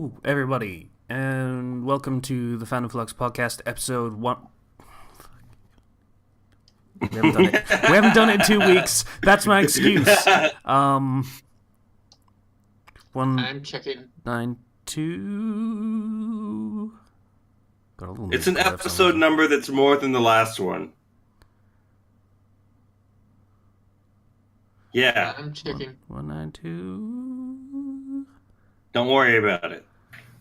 Hello, everybody, and welcome to the Fandom Flux podcast, episode 1. We haven't done it. We haven't done it in 2 weeks. That's my excuse. I'm checking. 192. It's an episode number that's more than the last one. Yeah. I'm checking. 192. Don't worry about it.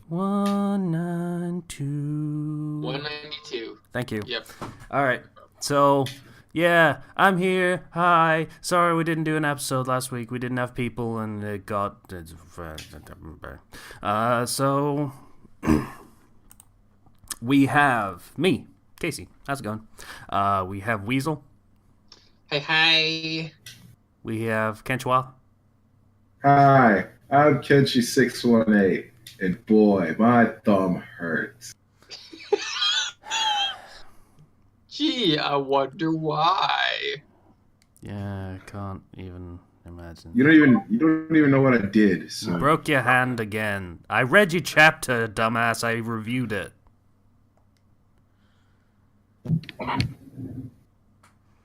192. 192. Thank you. Yep. All right. So, yeah, I'm here. Hi. Sorry we didn't do an episode last week. We didn't have people, and it got... So, we have me, Casey. How's it going? We have Weasel. Hi. We have KENCHI. Hi, I'm KENCHI618, and boy, my thumb hurts. Gee, I wonder why. Yeah, I can't even imagine. You don't even know what I did. So. You broke your hand again. I read your chapter, dumbass. I reviewed it.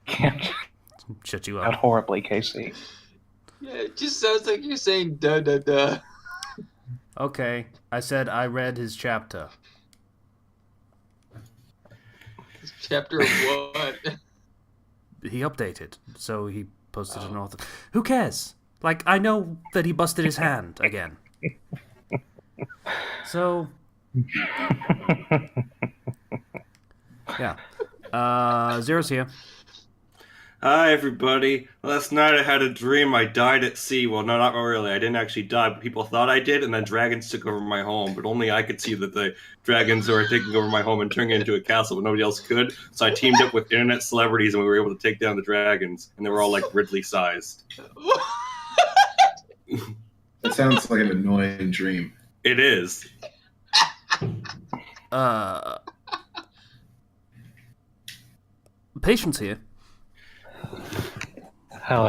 Can't Shut you out up. horribly, Casey. Yeah, it just sounds like you're saying duh duh duh. Okay, I said I read his chapter. Chapter of what? He updated, so he posted an author. Who cares? Like, I know that he busted his hand again. So, yeah. Zero's here. Hi, everybody. Last night I had a dream I died at sea. Well, no, not really. I didn't actually die, but people thought I did, and then dragons took over my home. But only I could see that the dragons were taking over my home and turning it into a castle, but nobody else could. So I teamed up with internet celebrities, and we were able to take down the dragons. And they were all, like, Ridley-sized. That sounds like an annoying dream. It is. Patience here. Hello,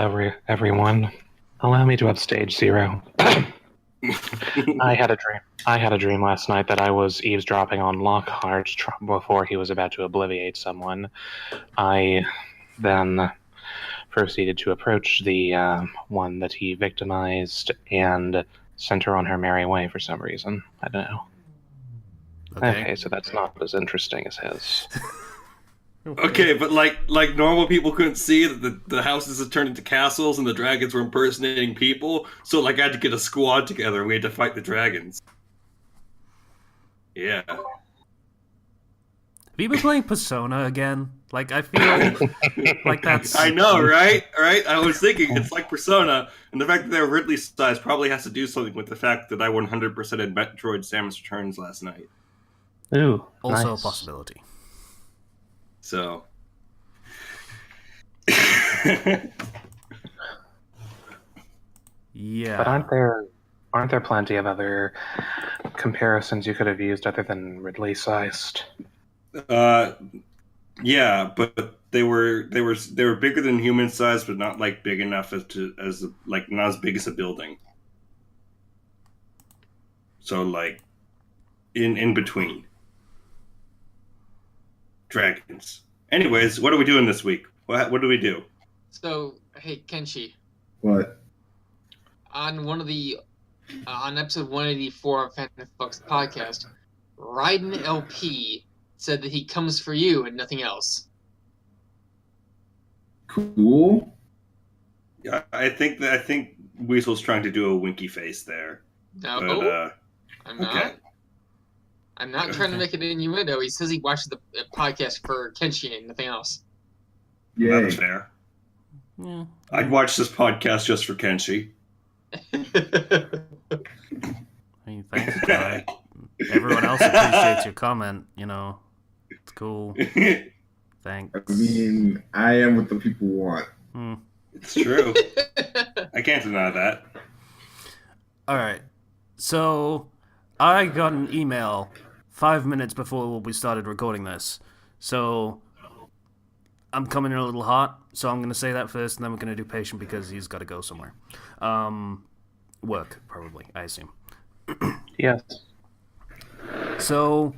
everyone. Allow me to upstage Zero. I had a dream last night that I was eavesdropping on Lockhart before he was about to obliviate someone. I then proceeded to approach the one that he victimized and sent her on her merry way for some reason. I don't know. Okay, so that's not as interesting as his. Okay, but like normal people couldn't see that the houses had turned into castles and the dragons were impersonating people, so like I had to get a squad together and we had to fight the dragons. Yeah. Have you been playing Persona again? Like, I feel like that's... I know, right? Right? I was thinking, it's like Persona, and the fact that they're Ridley-sized probably has to do something with the fact that I 100%ed Metroid Samus Returns last night. Ooh, Also nice. a possibility. So... Yeah. But aren't there plenty of other comparisons you could have used other than Ridley-sized? Yeah, but they were bigger than human size, but not like big enough as like not as big as a building. So like in between dragons. Anyways, what are we doing this week? What do we do? So, hey, Kenshi, What? on one of the on episode 184 of Fandom Flux podcast, Raiden LP said that he comes for you and nothing else. Cool. Yeah, I think Weasel's trying to do a winky face there. No, But I'm not. okay. I'm not trying to make it an innuendo. He says he watched the podcast for Kenshi and nothing else. Yay. That's fair. Yeah. I'd watch this podcast just for Kenshi. I mean, thanks, guy. Everyone else appreciates your comment, you know. It's cool. Thanks. I mean, I am what the people want. It's true. I can't deny that. Alright. So, I got an email 5 minutes before we started recording this. So, I'm coming in a little hot, so I'm going to say that first, and then we're going to do patient because he's got to go somewhere. Work, probably, I assume. Yes. So,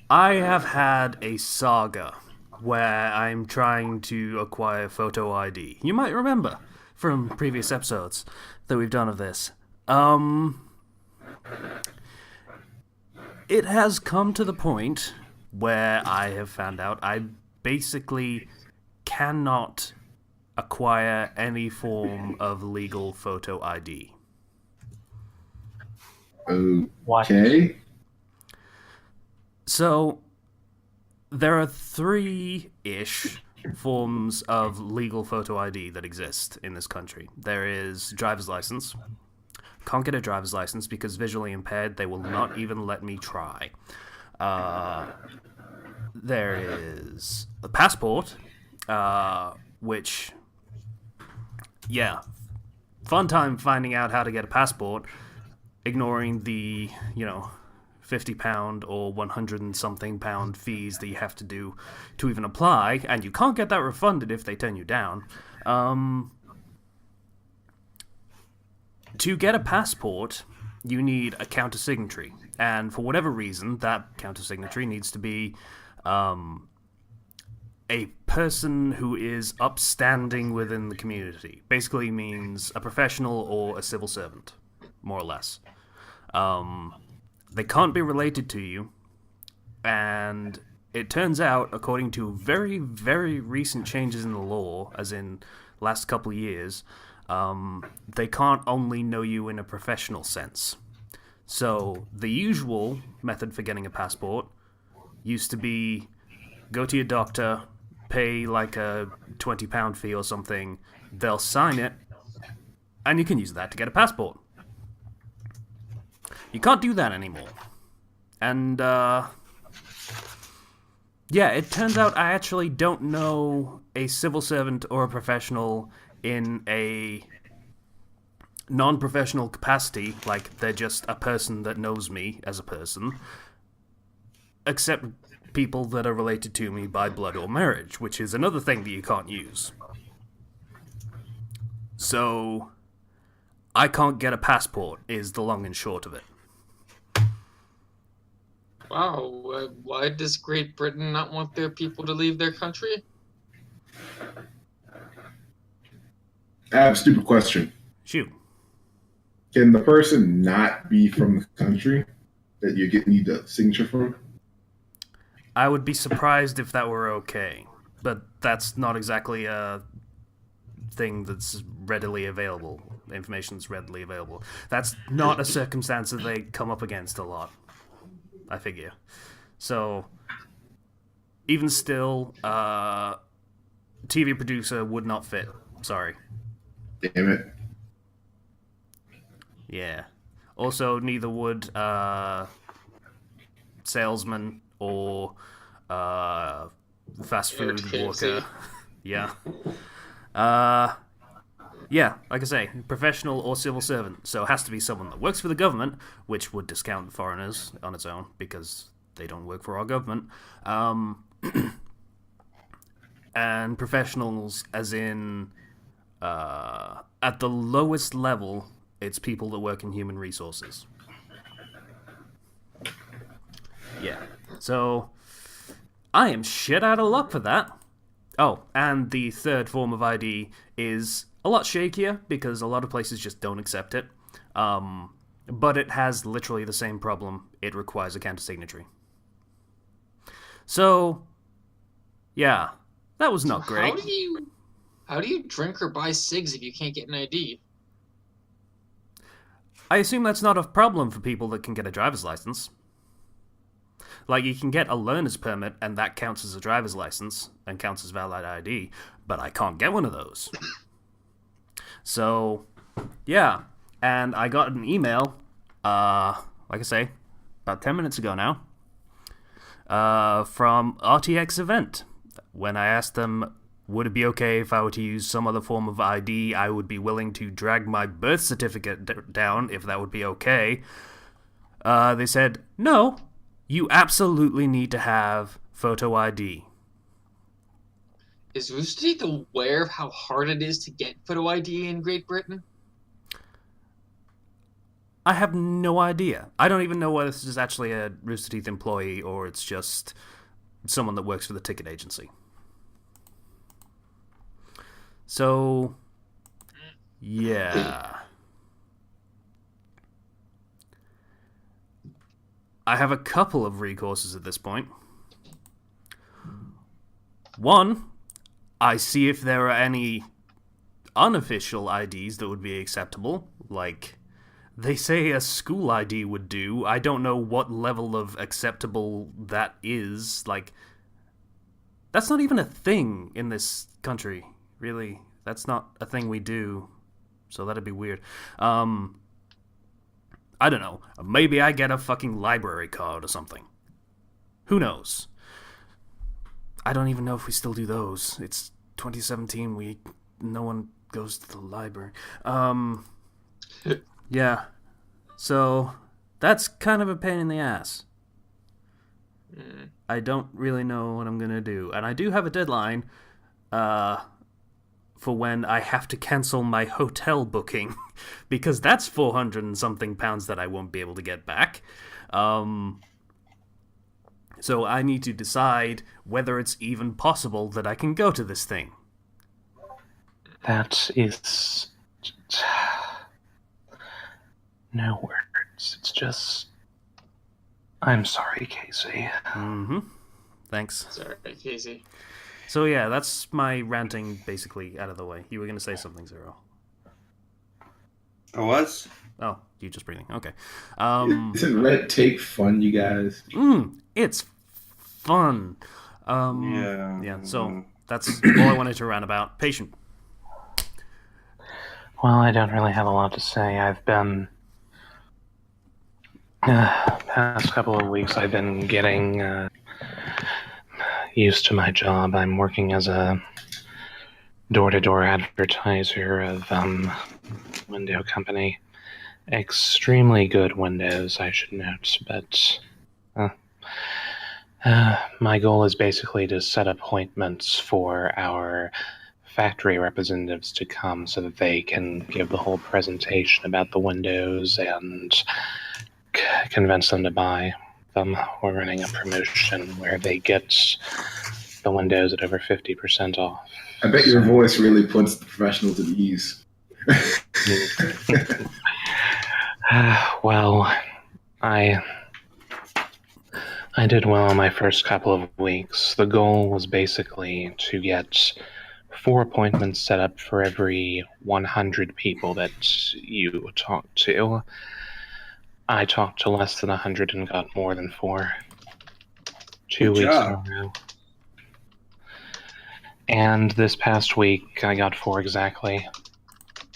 I have had a saga where I'm trying to acquire photo ID. You might remember from previous episodes that we've done of this. It has come to the point where I have found out I basically cannot acquire any form of legal photo ID. What? Okay. So, there are three-ish forms of legal photo ID that exist in this country. There is driver's license. Can't get a driver's license because visually impaired. They will not even let me try. There is a passport, which, yeah, fun time finding out how to get a passport, ignoring the, £50 or 100 and something pound fees that you have to do to even apply, and you can't get that refunded if they turn you down. To get a passport, you need a counter-signatory, and for whatever reason, that counter-signatory needs to be a person who is upstanding within the community. Basically means a professional or a civil servant, more or less. They can't be related to you, and it turns out, according to very, very recent changes in the law, as in last couple of years, they can't only know you in a professional sense. So the usual method for getting a passport used to be go to your doctor, pay like a £20 fee or something, they'll sign it, and you can use that to get a passport. You can't do that anymore. And, it turns out I actually don't know a civil servant or a professional in a non-professional capacity, like they're just a person that knows me as a person, except people that are related to me by blood or marriage, which is another thing that you can't use. So, I can't get a passport, is the long and short of it. Wow, why does Great Britain not want their people to leave their country? I have a stupid question. Shoot. Can the person not be from the country that you need the signature from? I would be surprised if that were okay, but that's not exactly a thing that's readily available. Information that's readily available. That's not a circumstance that they come up against a lot, I figure. So, even still, TV producer would not fit. Sorry. Damn it. Yeah. Also, neither would salesman or fast food worker. Yeah. Yeah, like I say, professional or civil servant. So it has to be someone that works for the government, which would discount foreigners on its own because they don't work for our government. And professionals, as in, at the lowest level, it's people that work in human resources. Yeah. So, I am shit out of luck for that. Oh, and the third form of ID is a lot shakier because a lot of places just don't accept it. But it has literally the same problem. It requires a counter-signatory. So, yeah, that was not great. How do you drink or buy cigs if you can't get an ID? I assume that's not a problem for people that can get a driver's license. Like, you can get a learner's permit, and that counts as a driver's license, and counts as valid ID, but I can't get one of those. So, yeah, and I got an email, like I say, about 10 minutes ago now, from RTX Event. When I asked them, would it be okay if I were to use some other form of ID, I would be willing to drag my birth certificate down, if that would be okay. They said, no, you absolutely need to have photo ID. Is Rooster Teeth aware of how hard it is to get photo ID in Great Britain? I have no idea. I don't even know whether this is actually a Rooster Teeth employee or it's just someone that works for the ticket agency. So, yeah. I have a couple of recourses at this point. One, I see if there are any unofficial IDs that would be acceptable. Like, they say a school ID would do. I don't know what level of acceptable that is. Like, that's not even a thing in this country, really. That's not a thing we do. So that'd be weird. I don't know. Maybe I get a fucking library card or something. Who knows? I don't even know if we still do those. It's 2017. No one goes to the library. Yeah. So that's kind of a pain in the ass. I don't really know what I'm gonna do, and I do have a deadline. For when I have to cancel my hotel booking, because that's 400 and something pounds that I won't be able to get back. So I need to decide whether it's even possible that I can go to this thing. That is... no words. It's just... I'm sorry, Casey. Mm-hmm. Thanks. Sorry, Casey. So yeah, that's my ranting basically out of the way. You were going to say something, Zero. I was? Oh, you just breathing. Okay. Isn't red tape fun, you guys? It's fun. Yeah, so that's all I wanted to rant about. Patient. Well, I don't really have a lot to say. I've been... past couple of weeks, I've been getting used to my job. I'm working as a door-to-door advertiser of window company. Extremely good windows, I should note, but my goal is basically to set appointments for our factory representatives to come so that they can give the whole presentation about the windows and convince them to buy them. We're running a promotion where they get the windows at over 50% off. I bet your voice really puts the professionals at ease. Well, I did well in my first couple of weeks. The goal was basically to get 4 appointments set up for every 100 people that you talk to. I talked to less than 100 and got more than 4. 2 weeks in a row. And this past week, I got 4 exactly.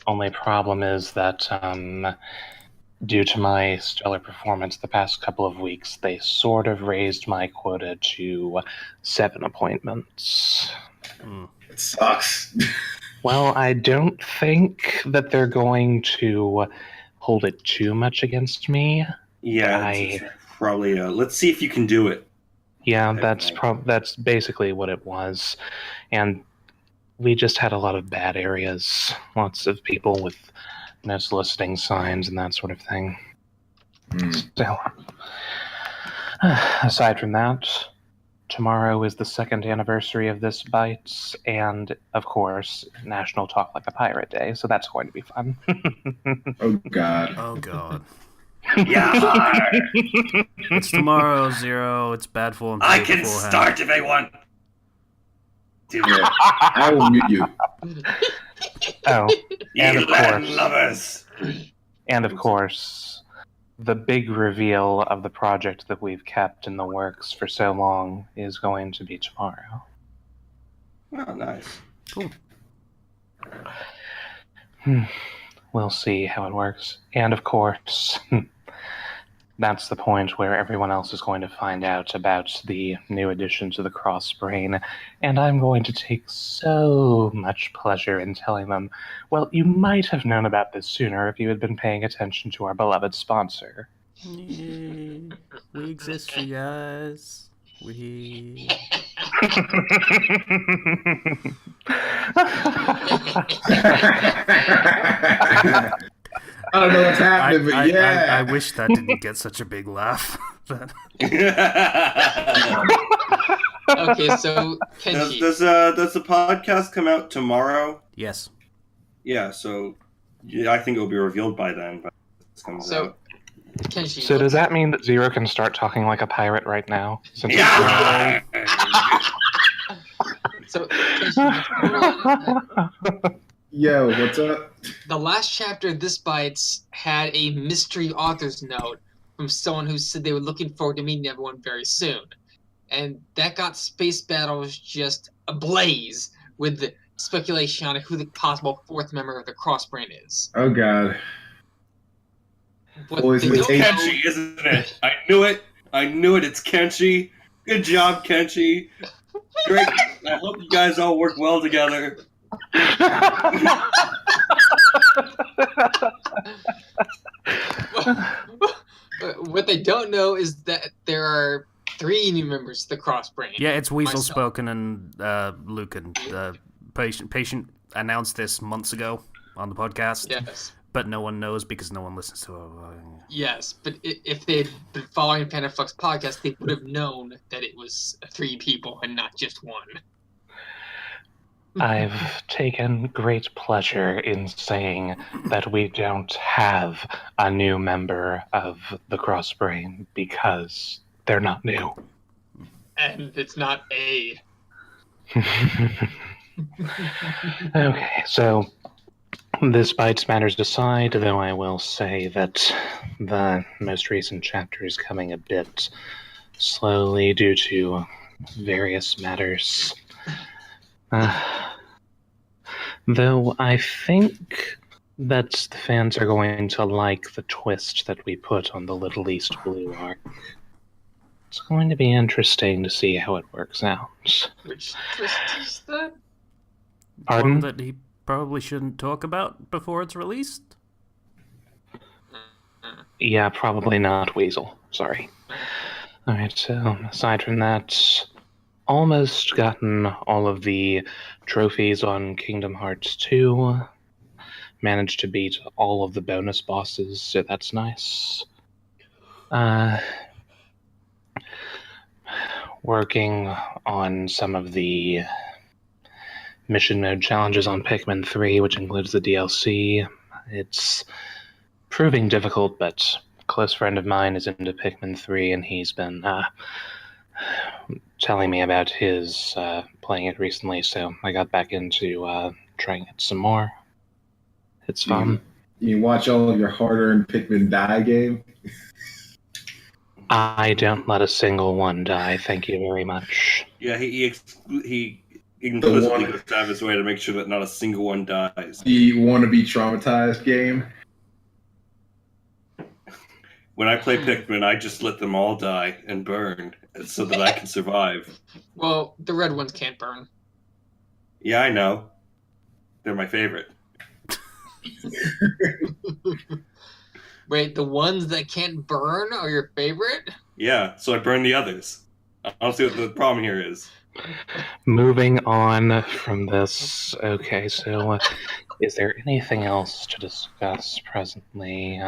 Only problem is that due to my stellar performance the past couple of weeks, they sort of raised my quota to 7 appointments. It sucks. Well, I don't think that they're going to hold it too much against me. Yeah, it's probably. Let's see if you can do it. Yeah, that's basically what it was, and we just had a lot of bad areas. Lots of people with no soliciting signs and that sort of thing. So, aside from that, tomorrow is the 2nd anniversary of this Bites, and of course, National Talk Like a Pirate Day. So that's going to be fun. Oh God. Oh god. Yeah, It's tomorrow, Zero. It's bad form. I can start if I want. Yeah, I will mute you. Oh, and of Land course, lovers. and of course, the big reveal of the project that we've kept in the works for so long is going to be tomorrow. Oh, nice. Cool. We'll see how it works. And of course, that's the point where everyone else is going to find out about the new addition to the Cross Brain, and I'm going to take so much pleasure in telling them, well, you might have known about this sooner if you had been paying attention to our beloved sponsor. Yay. We exist for you guys. We... I don't know what's happening, but yeah. I wish that didn't get such a big laugh. Okay, so Kenchi. Does the podcast come out tomorrow? Yes. Yeah, so I think it'll be revealed by then. But it comes So out. Kenchi. So does that mean that Zero can start talking like a pirate right now? Since Yeah! So Kenchi, Yo, what's up? the last chapter of This Bites had a mystery author's note from someone who said they were looking forward to meeting everyone very soon. And that got Space Battles just ablaze with the speculation on who the possible fourth member of the Crossbrain is. Oh god. What Boys, they it's don't know- Kenchi, isn't it? I knew it. It's Kenchi. Good job, Kenchi. Great. I hope you guys all work well together. What they don't know is that there are 3 new members of the Crossbrain. Yeah, it's Weasel Myself. Spoken and Lucan. Patient announced this months ago on the podcast, Yes. but no one knows because no one listens to it. Yes, but if they'd been following Fandom Flux podcast, they would have known that it was 3 people and not just 1. I've taken great pleasure in saying that we don't have a new member of the Crossbrain because they're not new. And it's not A. Okay, so this bites matters aside, though I will say that the most recent chapter is coming a bit slowly due to various matters. Though I think that the fans are going to like the twist that we put on the Little East Blue arc. It's going to be interesting to see how it works out. Which twist is that? Pardon? One that he probably shouldn't talk about before it's released? Yeah, probably not Weasel. Sorry. Alright, so aside from that, almost gotten all of the trophies on Kingdom Hearts 2. Managed to beat all of the bonus bosses, so that's nice. Working on some of the mission mode challenges on Pikmin 3, which includes the DLC. It's proving difficult, but a close friend of mine is into Pikmin 3, and he's been telling me about his playing it recently, so I got back into trying it some more. It's fun. You watch all of your hard-earned Pikmin die game? I don't let a single one die, thank you very much. Yeah, he implicitly goes out of his way to make sure that not a single one dies. The wannabe traumatized game? When I play Pikmin, I just let them all die and burn so that I can survive. Well, the red ones can't burn. Yeah, I know. They're my favorite. Wait, the ones that can't burn are your favorite? Yeah, so I burn the others. I don't see what the problem here is. Moving on from this, okay, so is there anything else to discuss presently?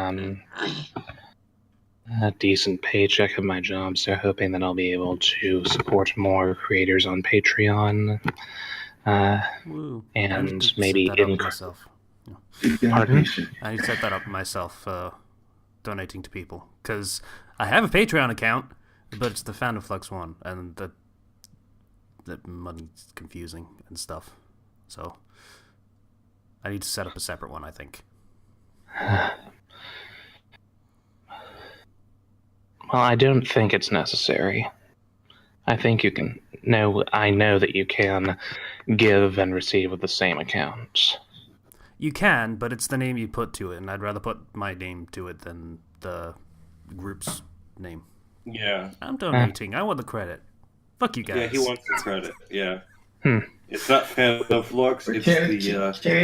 A decent paycheck of my job, so hoping that I'll be able to support more creators on Patreon. Woo. And I need to maybe set that up in- myself. Pardon? I need to set that up myself, donating to people. Because I have a Patreon account, but it's the Fandom Flux one, and the money's confusing and stuff. So I need to set up a separate one, I think. Well, I don't think it's necessary. I think you can. No, I know that you can give and receive with the same account. You can, but it's the name you put to it, and I'd rather put my name to it than the group's name. Yeah. I'm donating. I want the credit. Fuck you guys. Yeah, he wants the credit. Yeah. Hmm. It's not Fandom Flux, it's Can't it be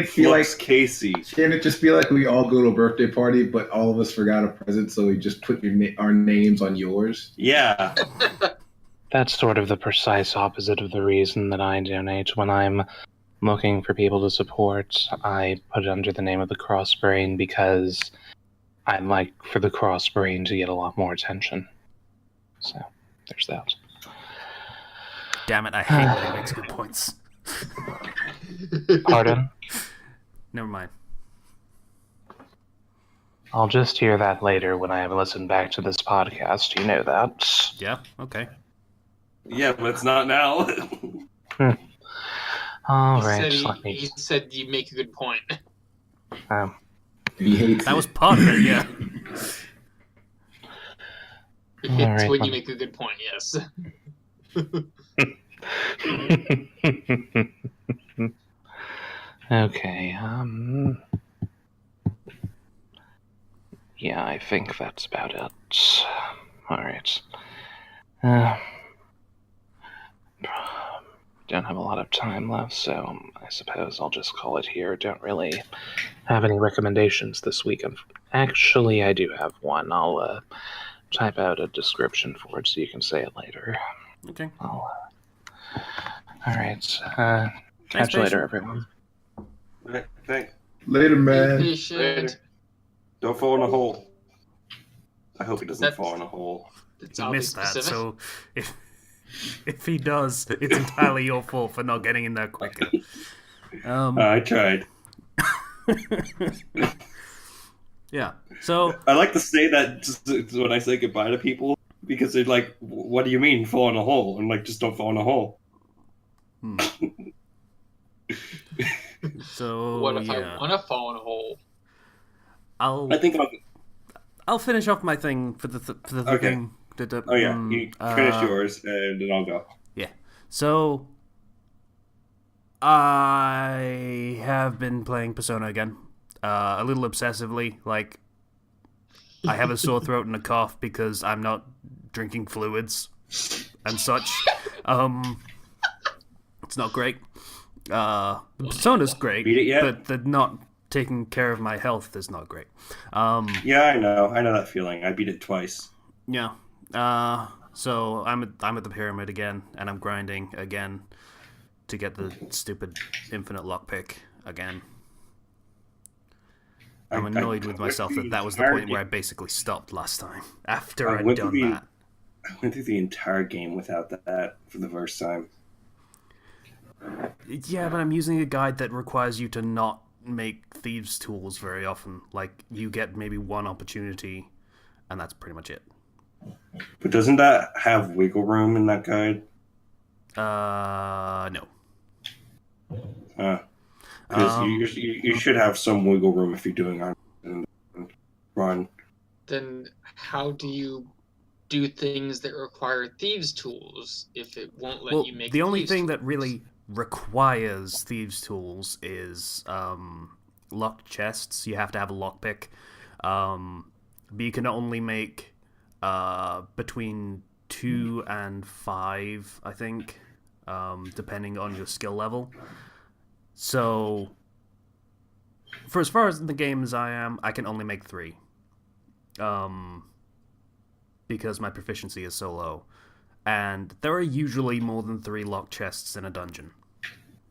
Flux like- Casey. Can it just be like we all go to a birthday party, but all of us forgot a present, so we just put our names on yours? Yeah. That's sort of the precise opposite of the reason that I donate. When I'm looking for people to support, I put it under the name of the Crossbrain because I'd like for the cross brain to get a lot more attention. So, there's that. Damn it, I hate when he makes good points. Pardon? Never mind. I'll just hear that later when I have listened back to this podcast. You know that. Yeah, okay. Yeah, but it's not now. All He right, said just let me. he said you make a good point. He hates That it. was part of it, yeah. It's Alright, when well. you make a good point, yes. Okay, yeah, I think that's about it. Alright. Don't have a lot of time left, so I suppose I'll just call it here. Don't really have any recommendations this week. Actually, I do have one. I'll type out a description for it so you can say it later. Okay. Alright, Thanks, catch you later, patient. everyone. Right, thanks. Later, Be man. patient. Later. Don't fall in a hole. I hope he doesn't That's- fall in a hole. It's He oddly missed that, specific. so if he does, it's entirely your fault for not getting in there quicker. I tried. Yeah, so I like to say that just when I say goodbye to people because they're like, "What do you mean fall in a hole?" I'm like, "Just don't fall in a hole." So What if yeah, I want to fall in a hole? I think I'll finish off my thing for the Okay. thing. Oh yeah, you finish yours and then I'll go. Yeah. So I have been playing Persona again, a little obsessively. Like I have a sore throat and a cough because I'm not drinking fluids and such. It's not great. Persona's great, Beat it yet? but the not taking care of my health is not great. Yeah, I know that feeling. I beat it twice. Yeah. So I'm at the pyramid again, and I'm grinding again to get the stupid infinite lockpick again. I'm annoyed with myself that was the point where I basically stopped last time after I I'd went done through the- that. I went through the entire game without that for the first time. Yeah, but I'm using a guide that requires you to not make thieves' tools very often. Like you get maybe one opportunity, and that's pretty much it. But doesn't that have wiggle room in that guide? No. Because you should have some wiggle room if you're doing a run. Then how do you do things that require thieves' tools if it won't let Well, you make the only thieves' thing that tools? really requires thieves' tools is locked chests. You have to have a lockpick. But you can only make between 2 and 5, I think, depending on your skill level. So, for as far as in the game as I am, I can only make 3. Because my proficiency is so low. And there are usually more than 3 locked chests in a dungeon.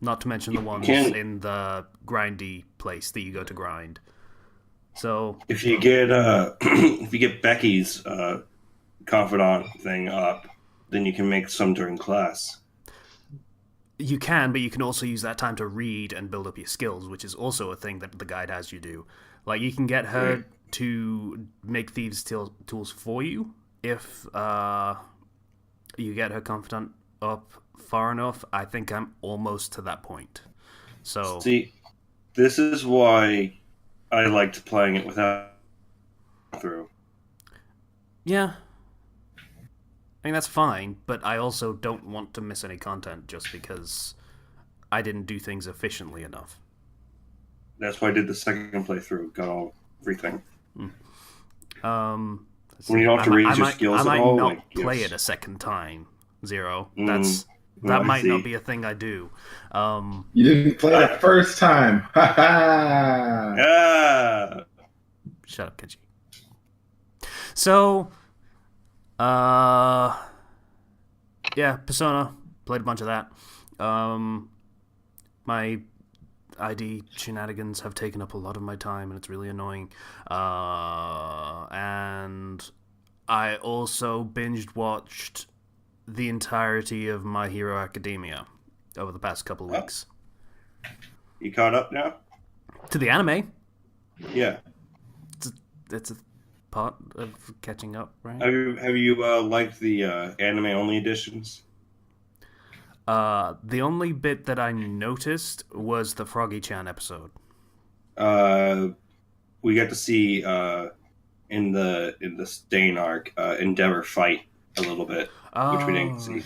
Not to mention the ones in the grindy place that you go to grind. So If you get if you get Becky's confidant thing up, then you can make some during class. you can, but you can also use that time to read and build up your skills, which is also a thing that the guide has you do. Like, you can get her to make thieves' tools for you if you get her confidant up far enough. I think I'm almost to that point. So See, this is why I liked playing it without through. yeah, I mean, that's fine, but I also don't want to miss any content just because I didn't do things efficiently enough. That's why I did the second playthrough. Got everything. When you don't have to raise your skills I at might all, not like, play yes. it a second time. Zero. I Might not see. be a thing I do. You didn't play the first time. Ha ha. Ah! Shut up, Kenchi. So, yeah, Persona. Played a bunch of that. My ID shenanigans have taken up a lot of my time, and it's really annoying. And I also binge watched the entirety of My Hero Academia over the past couple of weeks. You caught up now? To the anime. Yeah. It's a part of catching up, right? Have you liked the anime only editions? The only bit that I noticed was the Froggy-chan episode. We got to see in the Stain arc Endeavor fight a little bit, which we didn't see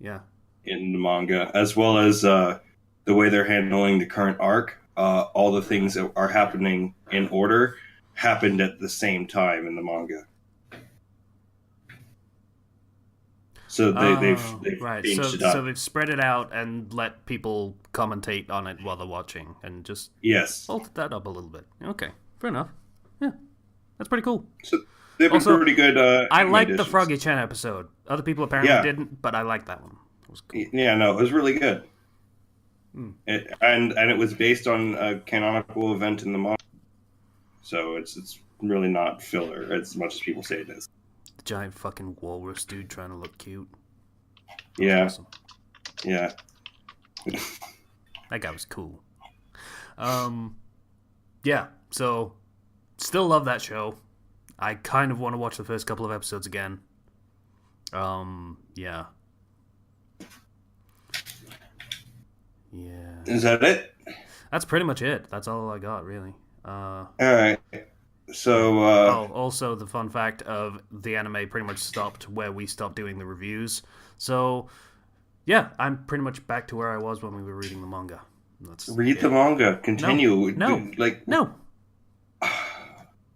Yeah. in the manga, as well as the way they're handling the current arc. All the things that are happening in order happened at the same time in the manga. So they've right. changed it up. So they've spread it out and let people commentate on it while they're watching, and just Yes. altered that up a little bit. Okay, fair enough. Yeah, that's pretty cool. So they've been Also, pretty good. I liked the editions. Froggy-chan episode. Other people apparently Yeah. didn't, but I liked that one. It was cool. Yeah, no, it was really good. Hmm. And it was based on a canonical event in the manga, so it's really not filler as much as people say it is. The giant fucking walrus dude trying to look cute. Yeah, Awesome. yeah. That guy was cool. Yeah, so still love that show. I kind of want to watch the first couple of episodes again. Yeah. Yeah. Is that it? That's pretty much it. That's all I got, really. All right. So Also the fun fact of the anime pretty much stopped where we stopped doing the reviews. So, yeah, I'm pretty much back to where I was when we were reading the manga. read the manga. Continue. No. Like No,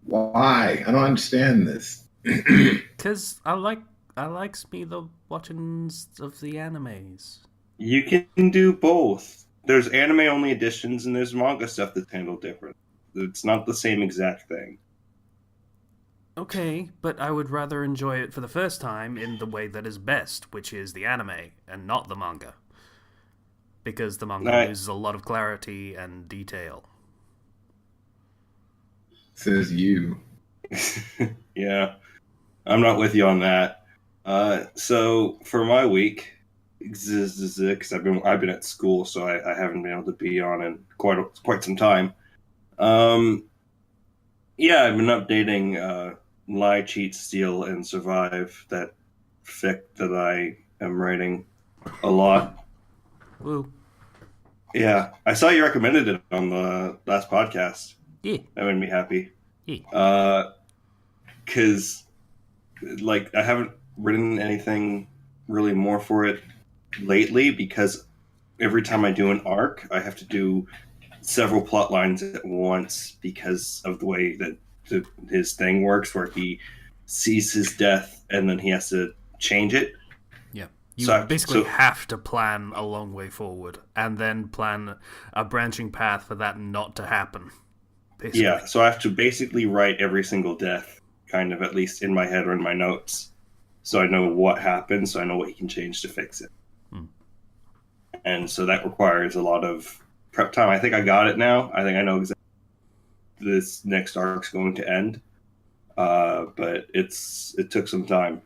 Why? I don't understand this. because I likes me the watchings of the animes. you can do both. There's anime only editions and there's manga stuff that's handled different. It's not the same exact thing. Okay, but I would rather enjoy it for the first time in the way that is best, which is the anime and not the manga. Because the manga Right. loses a lot of clarity and detail. Says you. Yeah, I'm not with you on that. So for my week, because I've been at school, so I haven't been able to be on in quite some time. Yeah, I've been updating Lie, Cheat, Steal, and Survive, that fic that I am writing a lot. Woo. Yeah, I saw you recommended it on the last podcast. Yeah. That made me happy. Yeah. Because, like, I haven't written anything really more for it lately, because every time I do an arc, I have to do several plot lines at once because of the way that his thing works, where he sees his death and then he has to change it. Yeah. You So- basically so- have to plan a long way forward and then plan a branching path for that not to happen. Basically. Yeah, so I have to basically write every single death, kind of, at least in my head or in my notes, so I know what happened, so I know what he can change to fix it. And so that requires a lot of prep time. I think I got it now. I think I know exactly this next arc's going to end, but it took some time,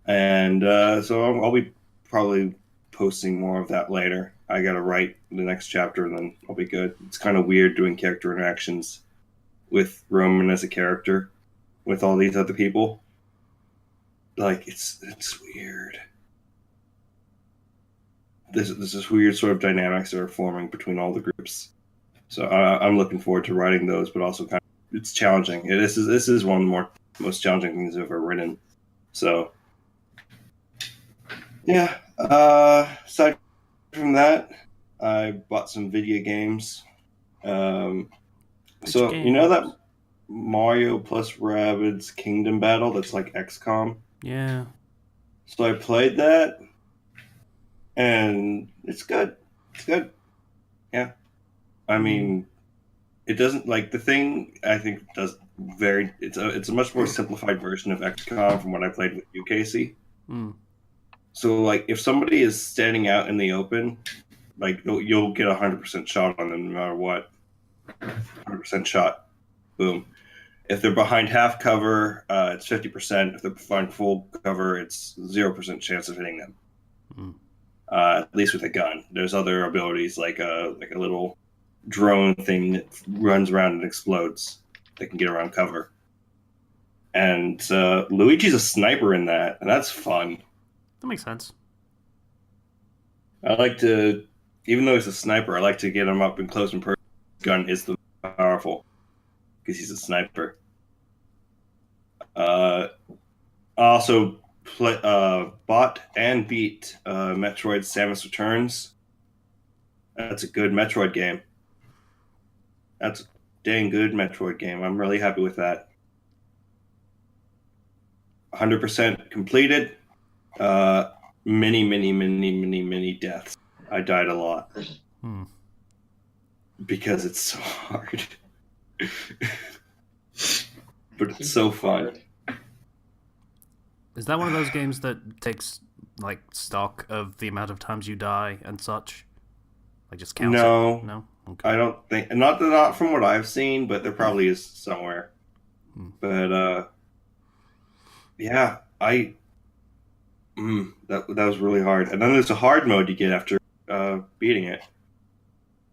and so I'll be probably posting more of that later. I gotta write the next chapter, and then I'll be good. It's kind of weird doing character interactions with Roman as a character with all these other people. Like, it's weird. There's this weird sort of dynamics that are forming between all the groups. So I'm looking forward to writing those, but also kind of, it's challenging. This is one of the most challenging things I've ever written. So yeah. Aside from that, I bought some video games. So you know that Mario plus Rabbids Kingdom Battle that's like XCOM? Yeah. So I played that, and it's good. It's good. Yeah. I mean, it doesn't, like, the thing I think does it's a much more simplified version of XCOM from what I played with you, Casey. Mm. So, like, if somebody is standing out in the open, Like you'll get 100% shot on them no matter what. 100% shot. Boom. If they're behind half cover, it's 50%. If they're behind full cover, it's 0% chance of hitting them. Mm. At least with a gun. There's other abilities like a little drone thing that runs around and explodes. They can get around cover. And Luigi's a sniper in that, and that's fun. That makes sense. I like to, even though he's a sniper, I like to get him up and close and person. Gun is the most powerful because he's a sniper. Also bought and beat Metroid Samus Returns. That's a good Metroid game. That's a dang good Metroid game. I'm really happy with that. 100% completed. Many deaths. I died a lot. Because it's so hard. But it's so fun. Is that one of those games that takes like stock of the amount of times you die and such? Like just counts No. it? No? Okay. I don't think, not from what I've seen, but there probably is somewhere. But yeah, that was really hard. And then there's a hard mode you get after beating it.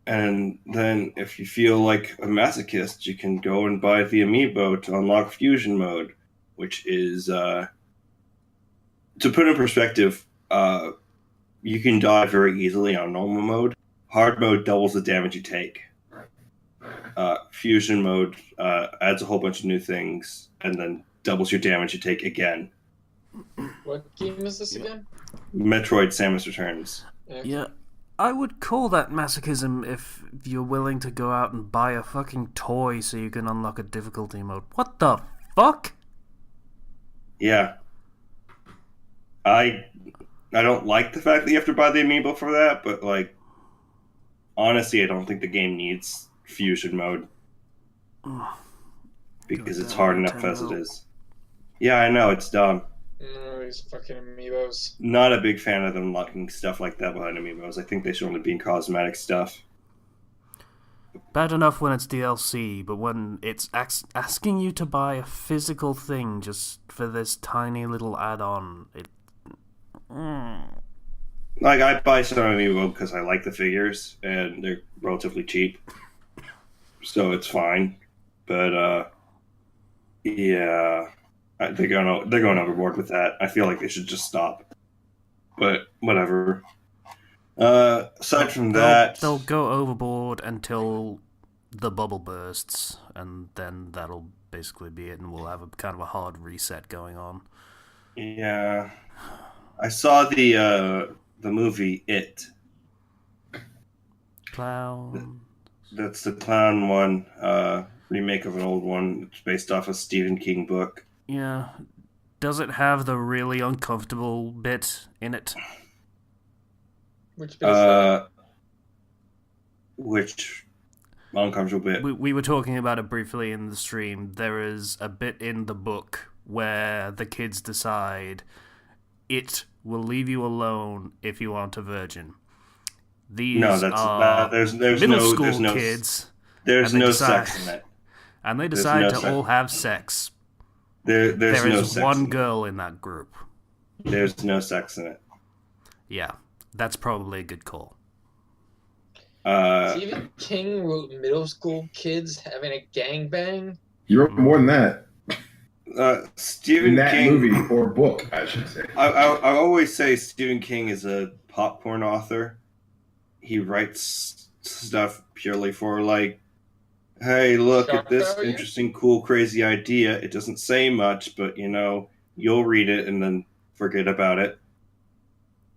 And then if you feel like a masochist, you can go and buy the amiibo to unlock fusion mode, which is to put in perspective, you can die very easily on normal mode. Hard mode doubles the damage you take. Fusion mode adds a whole bunch of new things and then doubles your damage you take again. What game is this again? Metroid Samus Returns. Yeah, I would call that masochism if you're willing to go out and buy a fucking toy so you can unlock a difficulty mode. What the fuck? Yeah. I don't like the fact that you have to buy the amiibo for that, but like honestly, I don't think the game needs fusion mode because it's hard enough as it is. Yeah, I know, it's dumb. These fucking amiibos. Not a big fan of them unlocking stuff like that behind amiibos. I think they should only be cosmetic stuff. Bad enough when it's DLC, but when it's asking you to buy a physical thing just for this tiny little add-on, it... Like, I buy some amiibo because I like the figures, and they're relatively cheap. So it's fine. But, yeah... They're going overboard with that. I feel like they should just stop. But whatever. Aside from that, they'll go overboard until the bubble bursts, and then that'll basically be it, and we'll have a kind of a hard reset going on. Yeah, I saw the movie It. Clown. That's the clown one. Remake of an old one. It's based off a Stephen King book. Yeah. Does it have the really uncomfortable bit in it? Which bit is that? Which uncomfortable bit? We were talking about it briefly in the stream. There is a bit in the book where the kids decide it will leave you alone if you aren't a virgin. These are there's middle no school kids. There's no sex in it. And they decide to all have sex. There is one girl in that group. There's no sex in it. Yeah, that's probably a good call. Stephen King wrote middle school kids having a gangbang? You wrote more than that. Stephen in that King movie or book, I should say. I always say Stephen King is a popcorn author. He writes stuff purely for like, hey, look at this interesting, cool, crazy idea. It doesn't say much, but, you'll read it and then forget about it.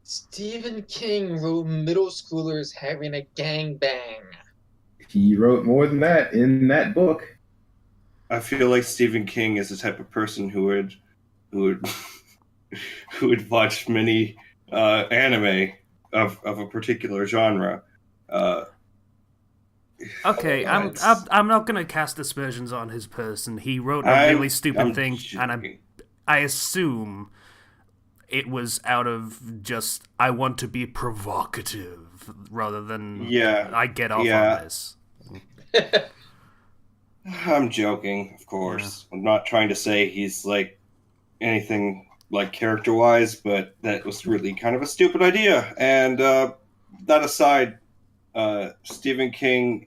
Stephen King wrote middle schoolers having a gangbang. He wrote more than that in that book. I feel like Stephen King is the type of person who would watch many anime of a particular genre. Okay, I'm not gonna cast aspersions on his person. He wrote a really stupid thing, and I assume it was out of just I want to be provocative rather than Yeah. I get off Yeah. on this. I'm joking, of course. I'm not trying to say he's like anything like character-wise, but that was really kind of a stupid idea. And that aside, Stephen King's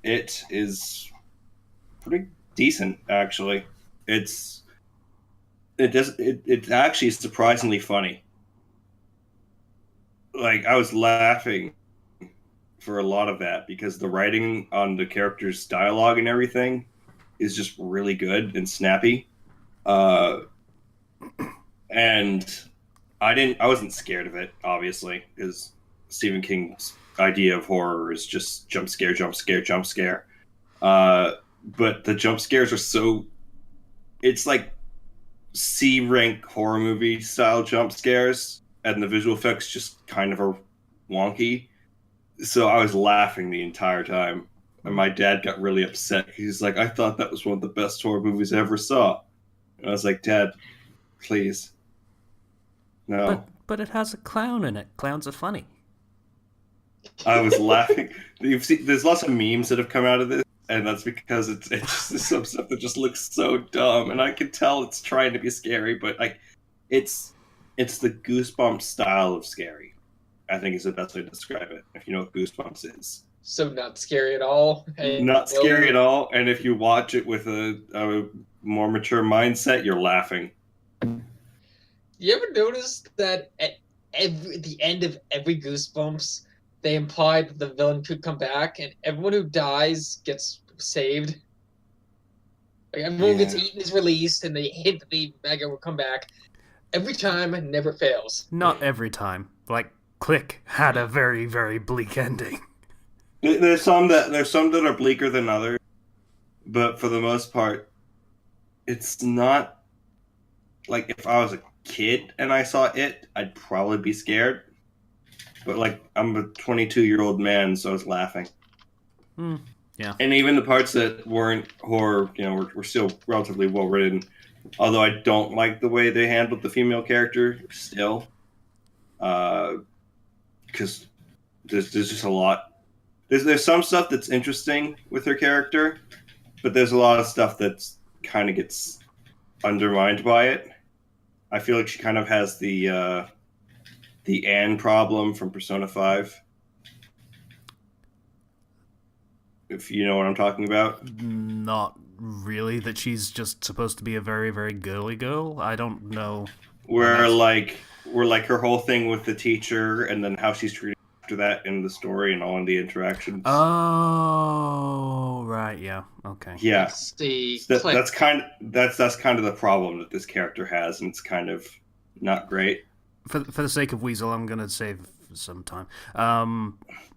It is pretty decent, actually. It's actually surprisingly funny. Like, I was laughing for a lot of that because the writing on the characters' dialogue and everything is just really good and snappy. And I wasn't scared of it, obviously, because Stephen King's idea of horror is just jump scare, jump scare, jump scare. But the jump scares are so, it's like C rank horror movie style jump scares, and the visual effects just kind of are wonky. So I was laughing the entire time. And my dad got really upset. He's like, I thought that was one of the best horror movies I ever saw. And I was like, Dad, please. No. But it has a clown in it. Clowns are funny. I was laughing. There's lots of memes that have come out of this, and that's because it's just some stuff that just looks so dumb. And I can tell it's trying to be scary, but like, it's the Goosebumps style of scary. I think is the best way to describe it. If you know what Goosebumps is. So not scary at all. Not scary at all, and if you watch it with a more mature mindset, you're laughing. You ever notice that at the end of every Goosebumps, they implied that the villain could come back, and everyone who dies gets saved? Like everyone gets eaten is released, and they hint that the bad guy will come back. Every time, it never fails. Not every time. Like, Click had a very, very bleak ending. There's some that are bleaker than others, but for the most part, it's not like if I was a kid and I saw it, I'd probably be scared. But like I'm a 22-year-old man, so I was laughing. Yeah. And even the parts that weren't horror, were still relatively well written. Although I don't like the way they handled the female character still, because there's just a lot. There's some stuff that's interesting with her character, but there's a lot of stuff that's kind of gets undermined by it. I feel like she kind of has the Anne problem from Persona 5. If you know what I'm talking about. Not really. That she's just supposed to be a very, very girly girl. I don't know. Where her whole thing with the teacher and then how she's treated after that in the story and all in the interactions. Oh, right, yeah, okay. Yeah, That's kind of the problem that this character has, and it's kind of not great. For the sake of Weasel, I'm gonna save some time.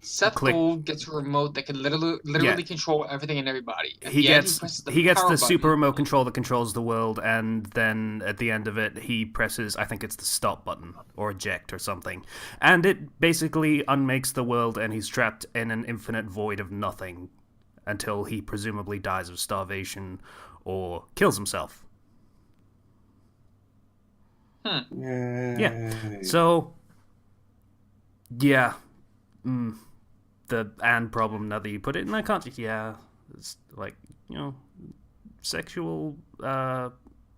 Seth Click. Gould gets a remote that can literally control everything and everybody. He gets the power super button. remote control that controls the world, and then at the end of it, he presses, I think it's the stop button, or eject or something. And it basically unmakes the world, and he's trapped in an infinite void of nothing until he presumably dies of starvation or kills himself. Yeah. So, yeah. The Anne problem, now that you put it in that context, yeah. It's like, sexual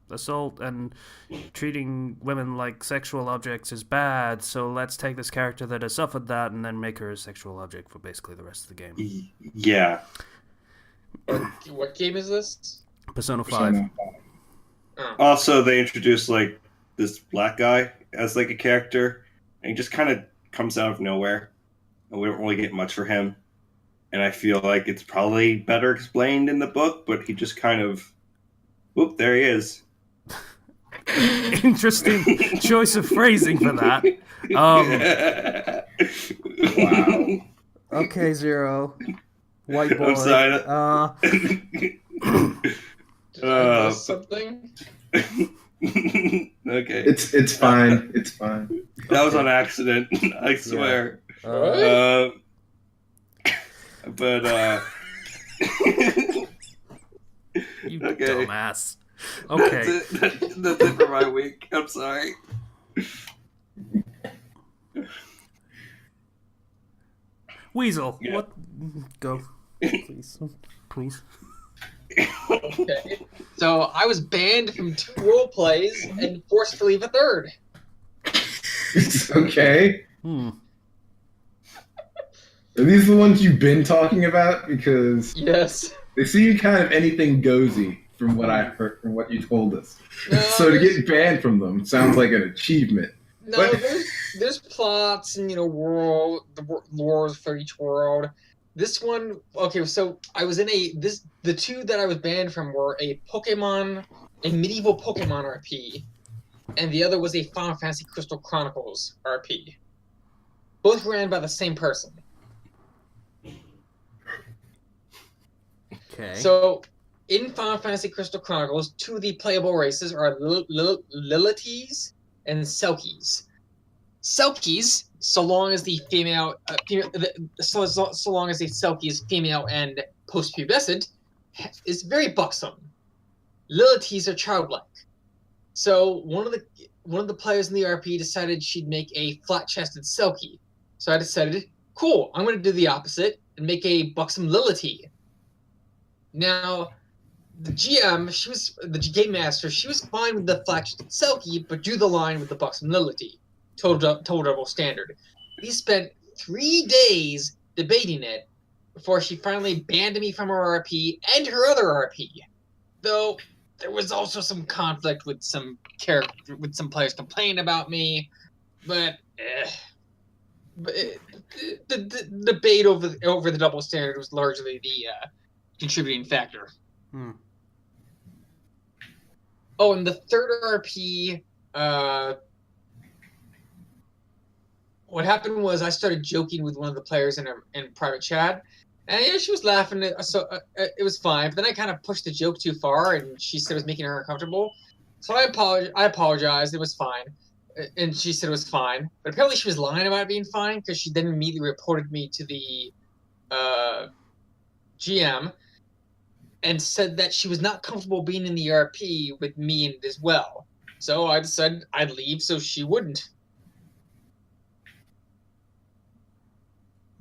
assault and treating women like sexual objects is bad, so let's take this character that has suffered that and then make her a sexual object for basically the rest of the game. Yeah. What game is this? Persona 5. Also, they introduced like this black guy as like a character, and he just kind of comes out of nowhere, and we don't really get much for him. And I feel like it's probably better explained in the book, but he just kind of, whoop, there he is. Interesting choice of phrasing for that. Wow. Okay, Zero. White boy. I'm sorry. Did I miss something? Okay. It's fine. It's fine. That was on accident. I swear. What? But You okay. dumbass. Okay. That's it for my week. I'm sorry. Weasel, Yeah. what? Go, please, please. Okay. So I was banned from 2 role plays and forced to leave a 3rd. Okay. Are these the ones you've been talking about? Because Yes. they seem kind of anything gozy from what I heard, from what you told us. No, So to get banned from them sounds like an achievement. No, What? there's plots and lore for each world. This one, okay, so I was in the 2 that I was banned from were a medieval Pokemon RP, and the other was a Final Fantasy Crystal Chronicles RP. Both ran by the same person. Okay. So, in Final Fantasy Crystal Chronicles, 2 of the playable races are Lilities and Selkies. Selkies, so long as the so long as the Selkie is female and post-pubescent, is very buxom. Lilities are childlike. So one of the players in the RP decided she'd make a flat-chested Selkie. So I decided, cool, I'm going to do the opposite and make a buxom Lility. Now, the GM, the game master, she was fine with the flat-chested Selkie, but drew the line with the buxom Lility. Total double standard. We spent 3 days debating it before she finally banned me from her RP and her other RP. Though there was also some conflict with some players complaining about me, but the debate over the double standard was largely the contributing factor. Oh, and the 3rd RP. What happened was I started joking with one of the players in private chat, and yeah, she was laughing, so it was fine. But then I kind of pushed the joke too far, and she said it was making her uncomfortable. So I apologized. It was fine, and she said it was fine. But apparently she was lying about it being fine because she then immediately reported me to the GM and said that she was not comfortable being in the RP with me in it as well. So I decided I'd leave so she wouldn't.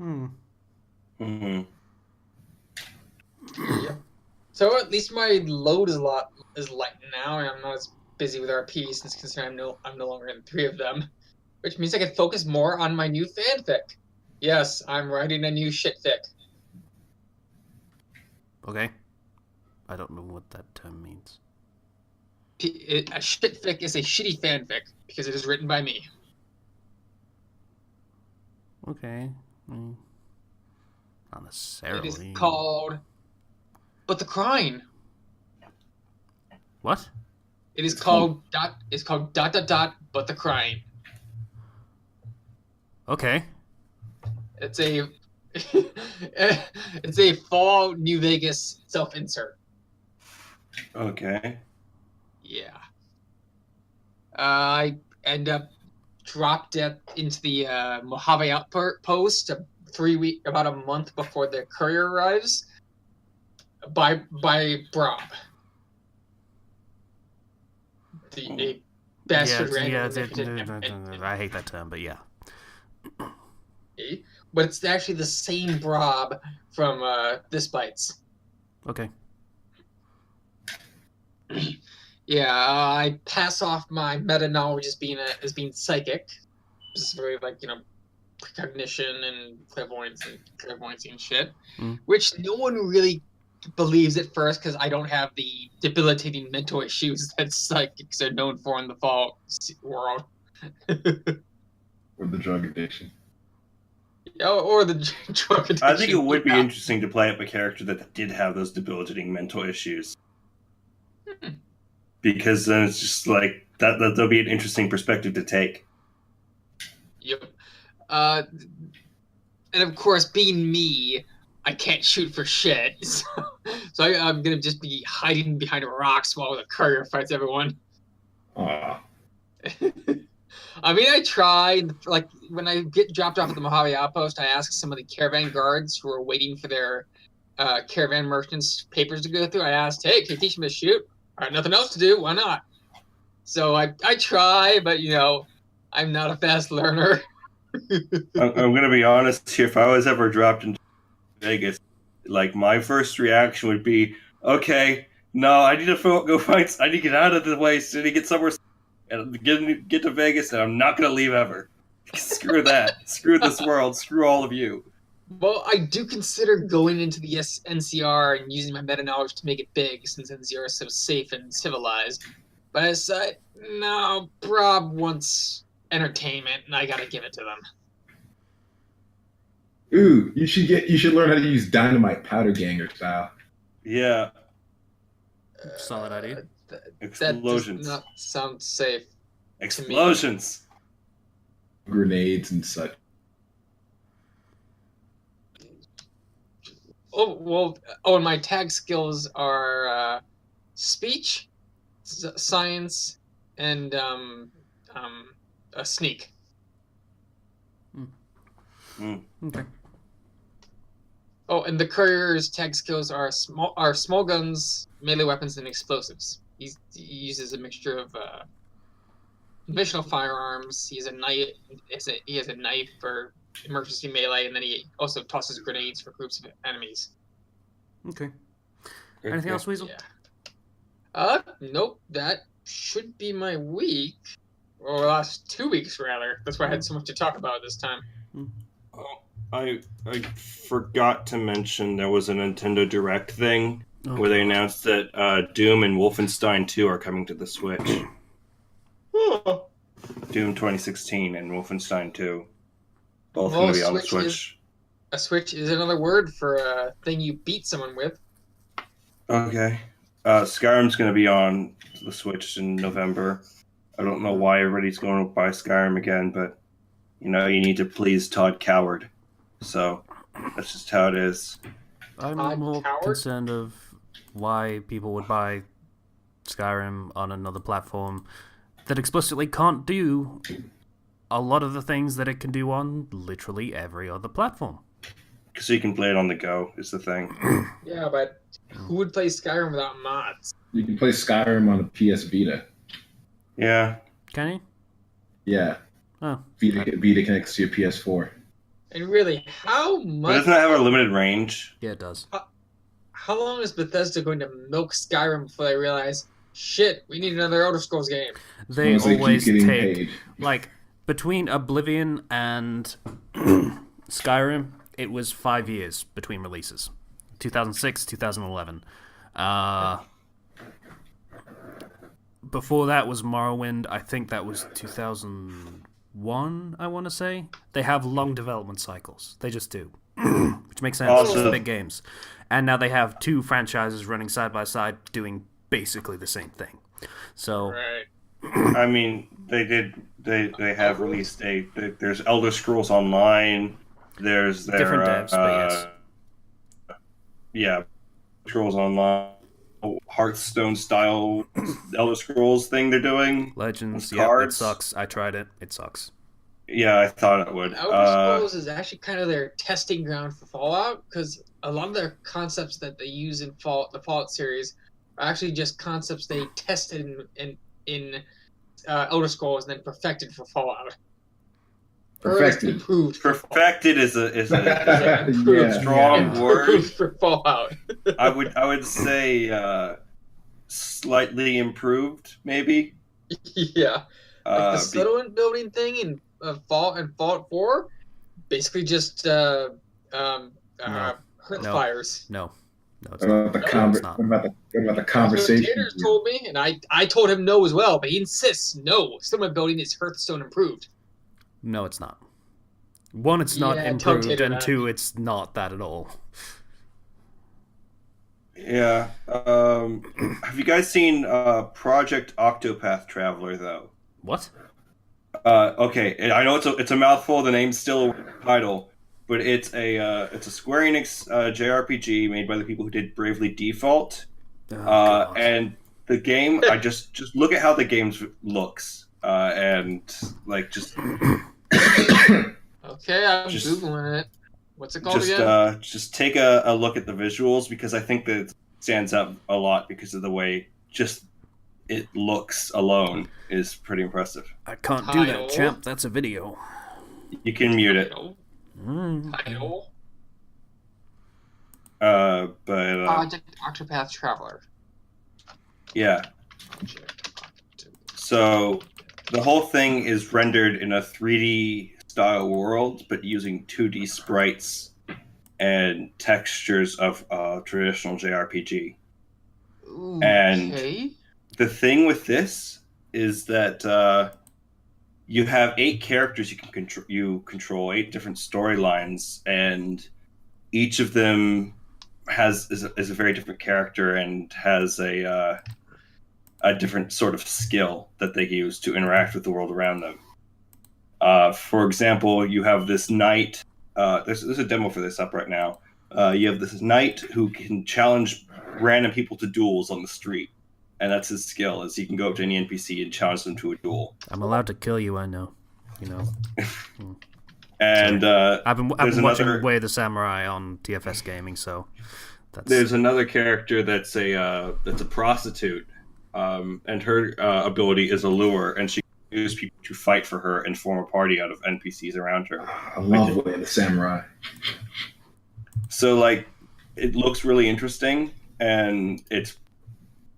Mm-hmm. Yeah. So at least my load is light now, and I'm not as busy with RP since considering I'm no longer in 3 of them, which means I can focus more on my new fanfic. Yes, I'm writing a new shitfic. Okay. I don't know what that term means. A shitfic is a shitty fanfic because it is written by me. Okay. Not necessarily. It is called But the Crying. What? It's called dot But the Crying. Okay. It's a it's a fall New Vegas self-insert. Okay. Yeah. I end up dropped it into the Mojave Outpost about a month before the courier arrives by Brob. A bastard random. I hate that term, but yeah. But it's actually the same Brob from This Bites. Okay. Yeah, I pass off my meta knowledge as being psychic, specifically precognition and clairvoyancy and shit, which no one really believes at first because I don't have the debilitating mental issues that psychics are known for in the fall world. Or the drug addiction. Or the drug addiction. I think it would be interesting to play up a character that did have those debilitating mental issues. Because then it's just like that'll be an interesting perspective to take. Yep. And of course, being me, I can't shoot for shit. So I'm gonna just be hiding behind rocks while the courier fights everyone. Aww. I mean, I try. Like when I get dropped off at the Mojave Outpost, I ask some of the caravan guards who are waiting for their caravan merchants' papers to go through. I asked, "Hey, can you teach me to shoot? I have nothing else to do. Why not?" So I try, but I'm not a fast learner. I'm gonna be honest here. If I was ever dropped into Vegas, like my first reaction would be, okay, no, I need to go find. I need to get out of the way. So I need to get somewhere and get to Vegas, and I'm not gonna leave ever. Screw that. Screw this world. Screw all of you. Well, I do consider going into the NCR and using my meta knowledge to make it big, since NCR is so safe and civilized. But I decided, no, Rob wants entertainment, and I gotta give it to them. Ooh, you should learn how to use dynamite powder ganger style. Yeah. Solid idea. That does Explosions. not sound safe. Explosions. Grenades and such. Oh, well, and my tag skills are speech, science, and a sneak. Okay. Oh, and the courier's tag skills are small guns, melee weapons, and explosives. He uses a mixture of conventional firearms. He has a knife. He has a knife for emergency melee, and then he also tosses grenades for groups of enemies. Okay. Anything else, Weasel? Yeah. Nope. That should be my week, or last 2 weeks rather. That's why I had so much to talk about this time. Oh, I forgot to mention there was a Nintendo Direct thing where they announced that Doom and Wolfenstein 2 are coming to the Switch. Oh. Doom 2016 and Wolfenstein 2. Both going to be on the Switch. A Switch is another word for a thing you beat someone with. Okay. Skyrim's going to be on the Switch in November. I don't know why everybody's going to buy Skyrim again, but you need to please Todd Coward. So that's just how it is. I'm more concerned of why people would buy Skyrim on another platform that explicitly can't do a lot of the things that it can do on literally every other platform. Because you can play it on the go, is the thing. Yeah, but who would play Skyrim without mods? You can play Skyrim on a PS Vita. Yeah. Can you? Yeah. Oh. Vita connects to your PS4. And really, how much... But doesn't it have a limited range? Yeah, it does. How long is Bethesda going to milk Skyrim before they realize, shit, we need another Elder Scrolls game? They always take... Like, between Oblivion and Skyrim, it was 5 years between releases. 2006, 2011. Before that was Morrowind. I think that was 2001, I want to say. They have long development cycles. They just do. Which makes sense. Also, big games. And now they have two franchises running side by side doing basically the same thing. So... Right. I mean, they have released there's Elder Scrolls Online. There's their different devs, but yes. Yeah, Scrolls Online, Hearthstone style Elder Scrolls thing they're doing. Legends, yeah, it sucks. I tried it. It sucks. Yeah, I thought it would. Elder Scrolls is actually kind of their testing ground for Fallout, because a lot of their concepts that they use in the Fallout series are actually just concepts they tested in Elder Scrolls and then perfected for Fallout. Perfected. Improved. Perfected is a strong word. Improved for Fallout. I would say slightly improved, maybe. Yeah. Like the settlement building thing in Fallout 4, basically just hearth fires. No, it's what about the conversation? Taters told me, and I told him no as well, but he insists no. Settlement building is Hearthstone improved. No, it's not. One, it's not improved, and two, it's not that at all. Yeah. Have you guys seen Project Octopath Traveler, though? What? Okay, I know it's a mouthful. The name's still a title, but it's a Square Enix JRPG made by the people who did Bravely Default. And the game, I just look at how the game looks, and like just. Okay, I'm Googling it. What's it called again? Just take a look at the visuals, because I think that it stands out a lot because of the way just it looks alone is pretty impressive. I can't do that, champ. That's a video. You can mute it. Title. But Project Octopath Traveler. yeah. So the whole thing is rendered in a 3D style world, but using 2D sprites and textures of traditional JRPG. And Okay. the thing with this is that you have 8 characters you can control 8 different storylines, and each of them is a very different character and has a different sort of skill that they use to interact with the world around them. For example, you have this knight. There's a demo for this up right now. You have this knight who can challenge random people to duels on the street, and that's his skill. Is he can go up to any NPC and challenge them to a duel. I'm allowed to kill you, I know. And I've been watching Way of the Samurai on TFS Gaming, so there's another character that's a prostitute, and her ability is a lure, and she uses people to fight for her and form a party out of NPCs around her. I love Way of the Samurai. So like, it looks really interesting, and it's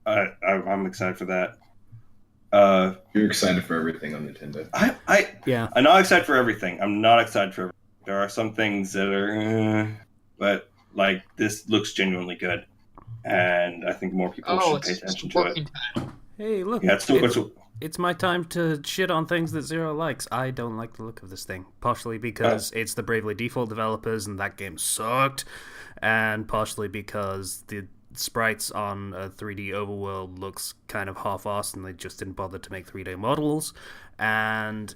I'm excited for that. You're excited for everything on Nintendo. I'm not excited for everything. I'm not excited for everything. There are some things that are, but like this looks genuinely good, and I think more people should pay attention to it. Hey, look! Yeah, it's my time to shit on things that Zero likes. I don't like the look of this thing, partially because it's the Bravely Default developers, and that game sucked, and partially because the sprites on a 3D overworld looks kind of half-assed, and they just didn't bother to make 3D models, and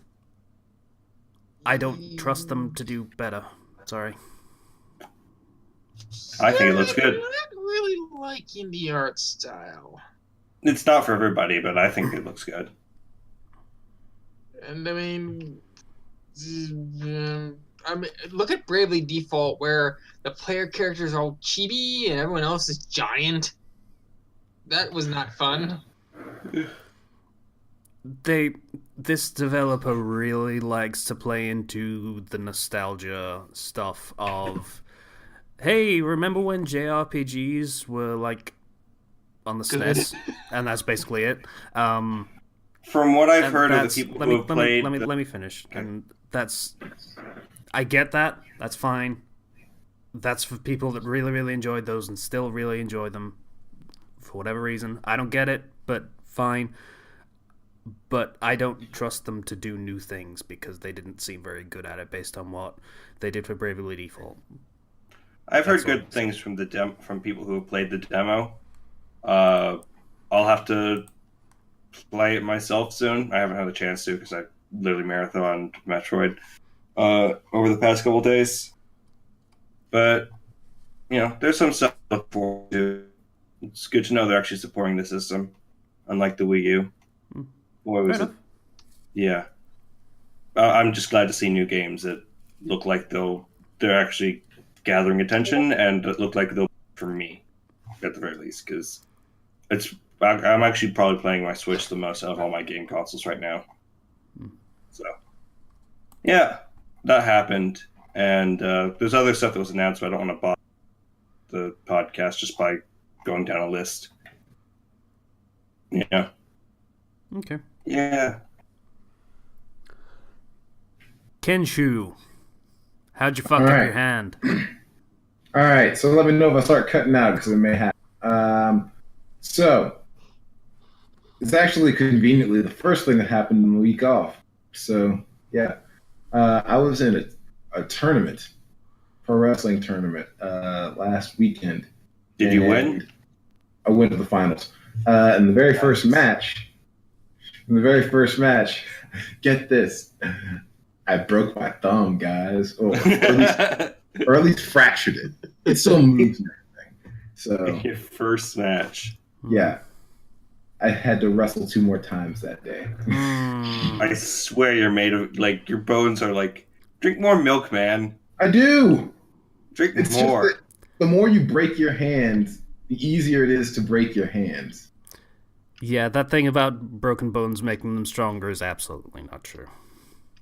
I don't trust them to do better. Sorry. I think it looks good. I'm not really liking the art style. It's not for everybody, but I think it looks good. And I mean, look at Bravely Default, where the player characters are all chibi and everyone else is giant. That was not fun. This developer really likes to play into the nostalgia stuff of, hey, remember when JRPGs were like on the SNES? And that's basically it. From what I've heard of the people who have played... Let me finish. Okay. And I get that. That's fine. That's for people that really, really enjoyed those and still really enjoy them for whatever reason. I don't get it, but fine. But I don't trust them to do new things because they didn't seem very good at it based on what they did for Bravely Default. I've heard good things from from people who have played the demo. I'll have to play it myself soon. I haven't had a chance to because I literally marathoned Metroid over the past couple days. But, there's some stuff to look forward to. It's good to know they're actually supporting the system, unlike the Wii U. Boy, was it? Yeah. I'm just glad to see new games that look like they're actually gathering attention and look like they'll be for me, at the very least, because I'm actually probably playing my Switch the most out of all my game consoles right now. So, yeah, that happened. And there's other stuff that was announced, but I don't want to bother the podcast just by going down a list. Yeah. Okay. Yeah. KENCHI, how'd you fuck up your hand? All right, so let me know if I start cutting out because it may happen. So, it's actually conveniently the first thing that happened in the week off. So, yeah. I was in a tournament, pro wrestling tournament, last weekend. Did you win? I went to the finals. In the very first match, get this, I broke my thumb, guys. Or at least fractured it. It still moves and everything. So your first match. Yeah. I had to wrestle 2 more times that day. I swear you're made of, your bones are drink more milk, man. I do. Drink more. The more you break your hands, the easier it is to break your hands. Yeah, that thing about broken bones making them stronger is absolutely not true.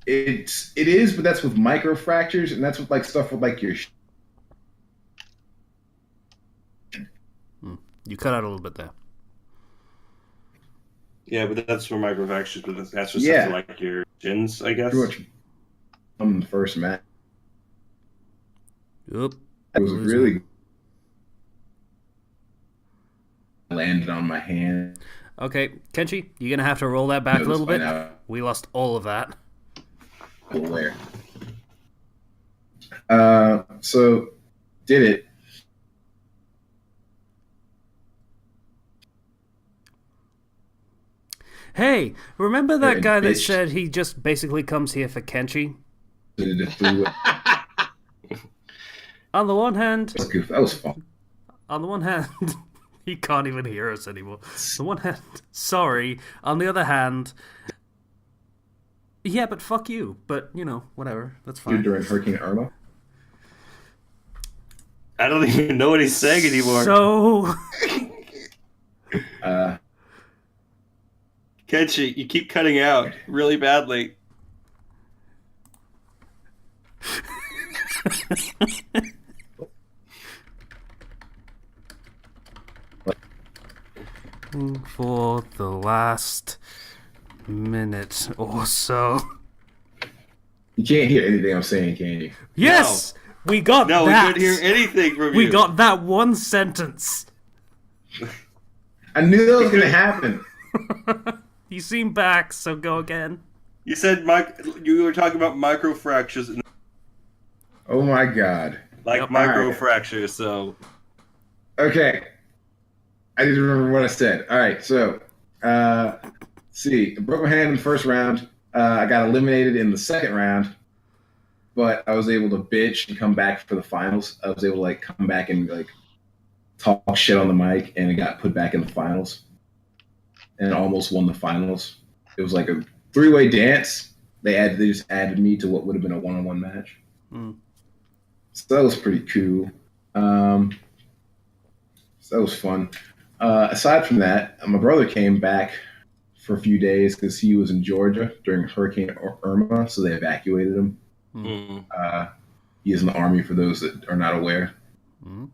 it is, but that's with microfractures, and that's with like stuff with like your. You cut out a little bit there. Yeah, but that's for microfractures, but that's just Yeah. for like your shins, I guess. Pretty much on the first match. Oop. It was Losing really him. landed on my hand. Okay, Kenchi, you're gonna have to roll that back a little bit. We lost all of that. Where? So did it. Hey, remember that Hey, guy that bitch. said he just basically comes here for Kenchi? Did it through it. On the one hand, That was good. That was fun. he can't even hear us anymore. On the one hand, sorry. On the other hand, yeah, but fuck you. But, you know, whatever. That's fine. During Hurricane Irma. I don't even know what he's saying anymore. So, Kenchi, you keep cutting out really badly. for the last minute or so. you can't hear anything I'm saying, can you? Yes! We got No, that! we couldn't hear anything from you. We got that one sentence. I knew that was gonna happen. You seem back, so go again. You said you were talking about microfractures, and Oh my god. like Yep. microfractures. So Okay. I didn't remember what I said. All right, so see, I broke my hand in the first round. I got eliminated in the second round, but I was able to bitch and come back for the finals. I was able to like come back and like talk shit on the mic, and it got put back in the finals, and almost won the finals. It was like a three-way dance. They just added me to what would have been a one-on-one match. Mm. So that was pretty cool. So that was fun. Aside from that, my brother came back for a few days because he was in Georgia during Hurricane Irma, so they evacuated him. He is in the Army, for those that are not aware. Mm.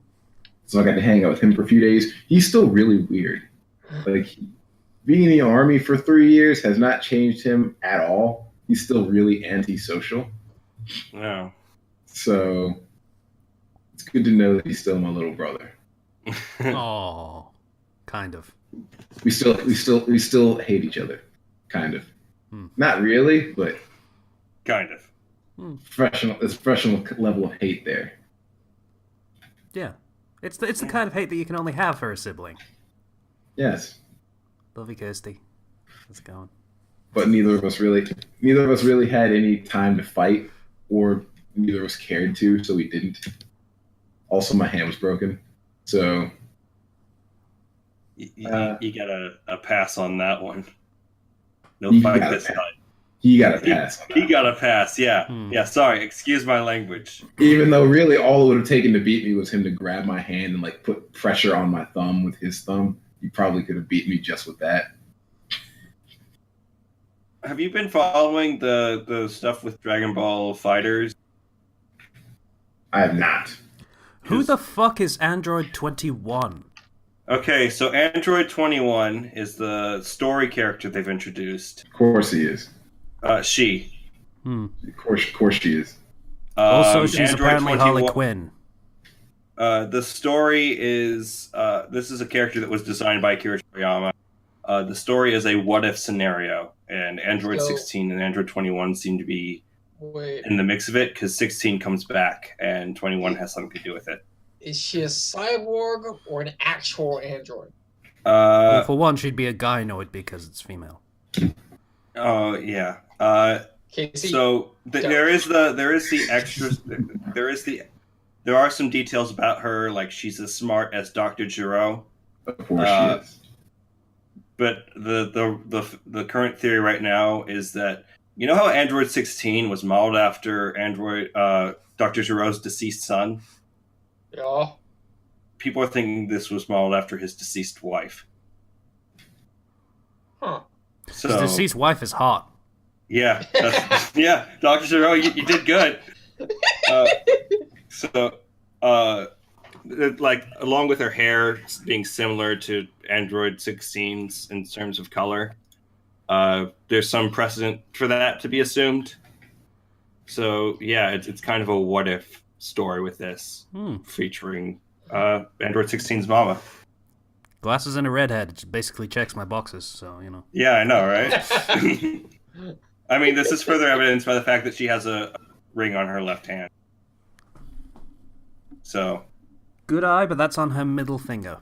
So I got to hang out with him for a few days. He's still really weird. Like, being in the Army for 3 years has not changed him at all. He's still really antisocial. yeah. So it's good to know that he's still my little brother. Oh, kind of. We still hate each other, kind of. Not really, but Kind of. there's professional level of hate there. Yeah. It's the kind of hate that you can only have for a sibling. Yes, Lovey Kirsty. How's it going? but neither of us really had any time to fight, or neither of us cared to, so we didn't. Also, my hand was broken, so You got a pass on that one. No You fight got a this pass. time. he got a pass. on He that. got a pass, yeah. Yeah, sorry, excuse my language. Even though really all it would have taken to beat me was him to grab my hand and like put pressure on my thumb with his thumb. He probably could have beat me just with that. Have you been following the stuff with Dragon Ball Fighters? I have not. Who the fuck is Android 21? Okay, so Android 21 is the story character they've introduced. Of course he is. She. Of course she is. Also, she's Android apparently Harley 21 Quinn. The story is this is a character that was designed by Akira Toriyama. The story is a what-if scenario, and Android So- 16 and Android 21 seem to be Wait, in the mix of it because 16 comes back and 21 has something to do with it. is she a cyborg or an actual android? Well, for one, she'd be a gynoid because it's female. Oh yeah. Casey, So there is the extras. There are some details about her, like she's as smart as Dr. Giro. Of course she is. But the current theory right now is that you know how Android 16 was modeled after Dr. Giro's deceased son. yeah. People are thinking this was modeled after his deceased wife. Huh. So His deceased wife is hot. Yeah, yeah, Dr. Zero, you did good. Uh, so, like, along with her hair being similar to Android 16's in terms of color, there's some precedent for that to be assumed. So, yeah, it's kind of a what if story with this, featuring Android 16's mama. Glasses and a redhead. It basically checks my boxes, so, you know. Yeah, I know, right? I mean, this is further evidence by the fact that she has a ring on her left hand. So, Good eye, but that's on her middle finger.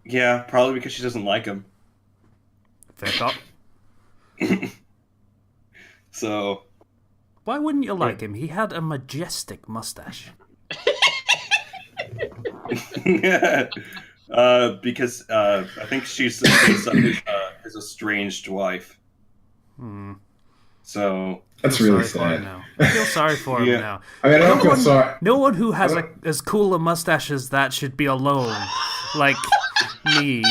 yeah, probably because she doesn't like him. Fair cop. So, Why wouldn't you like him? He had a majestic mustache. because I think she's based on his estranged wife. So That's feel really sorry for him sad. now. I feel sorry for him Yeah. now. I mean, I don't feel sorry. No one who has as cool a mustache as that should be alone. Like me.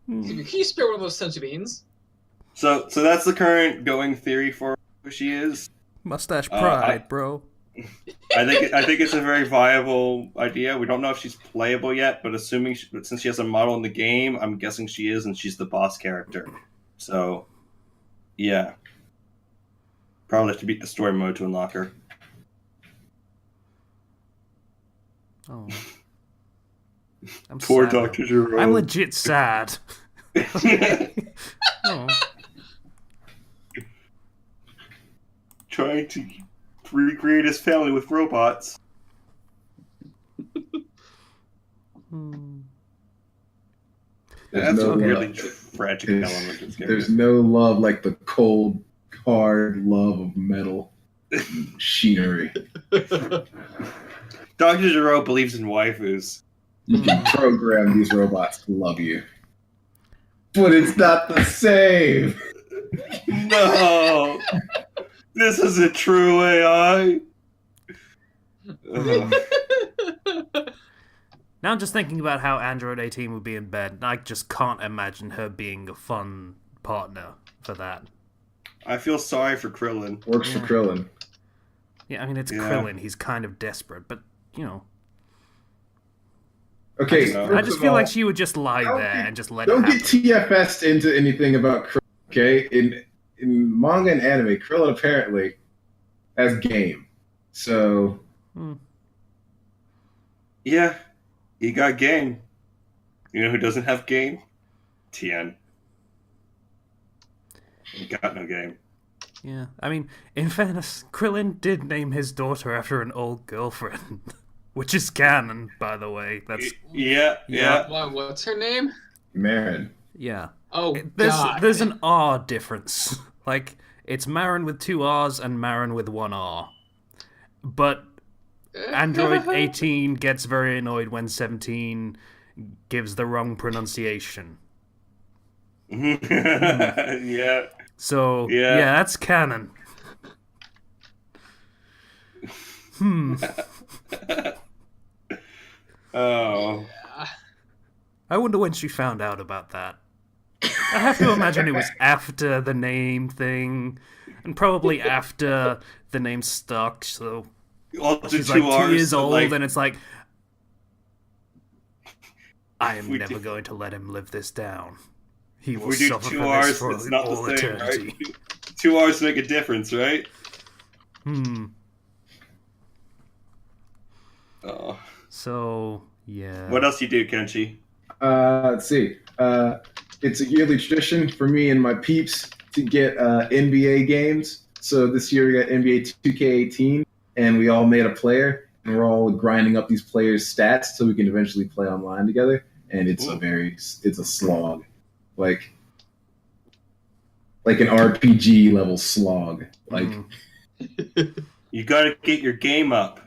Can you spare one of those senzu beans? So that's the current going theory for who she is. Mustache pride, bro. I think it's a very viable idea. We don't know if she's playable yet, but since she has a model in the game, I'm guessing she is, and she's the boss character. So, yeah, probably have to beat the story mode to unlock her. Oh. I'm Poor sad. Dr. Jerome. I'm legit sad. Oh. Trying to recreate his family with robots. That's no a really love. tragic element of this game. There's no love like the cold, hard love of metal machinery. Dr. Gero believes in waifus. You can program these robots to love you. But it's not the same. No! This isn't true AI! Ugh. Now I'm just thinking about how Android 18 would be in bed, and I just can't imagine her being a fun partner for that. I feel sorry for Krillin. Works for Krillin. Yeah, I mean, it's Yeah. Krillin. He's kind of desperate, but, you know. Okay, I I first just of feel all, like she would just lie don't there get- and just let don't it happen. get TFS'd into anything about Krillin, okay? In manga and anime, Krillin apparently has game. So, Yeah, he got game. You know who doesn't have game? Tien. He got no game. Yeah, I mean, in fairness, Krillin did name his daughter after an old girlfriend, which is canon, by the way. That's Yeah. What's her name? Marin. yeah. Oh, There's God. there's an R difference. Like it's Marin with 2 R's and Marin with 1 R. But Android 18 gets very annoyed when 17 gives the wrong pronunciation. Yeah. So Yeah. yeah, that's canon. Oh. I wonder when she found out about that. I have to imagine it was after the name thing, and probably after the name stuck. So All the she's 2 like 2 R's, years old, like, and it's like, I am We never do- going to let him live this down. He if will we do suffer 2 for R's, this for it's not all the same, eternity. right? 2 R's make a difference, right? Oh. So yeah. What else you do, Kenchi? Let's see. It's a yearly tradition for me and my peeps to get NBA games. So this year we got NBA 2K18, and we all made a player, and we're all grinding up these players' stats so we can eventually play online together. And it's it's a slog, like an RPG level slog. Like You gotta get your game up.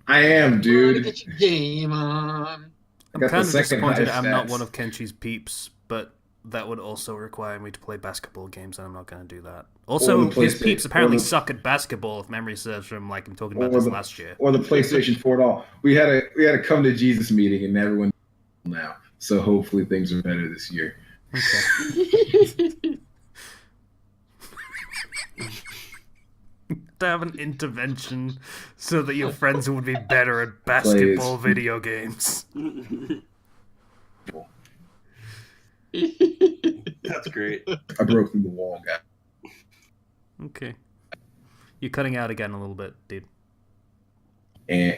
I am, Gotta dude. get your game on. I'm got the kind of second disappointed highest I'm not stats. one of Kenchi's peeps, but that would also require me to play basketball games, and I'm not going to do that. Also, Or the his PlayStation- peeps apparently or the- suck at basketball, if memory serves from, like, I'm talking about Or this the- last year. Or the PlayStation 4 at all. We had a come to Jesus meeting, and everyone now. So hopefully things are better this year. Okay. To have an intervention so that your friends would be better at basketball video games. That's great. I broke through the wall, guy. Okay. You're cutting out again a little bit, dude. And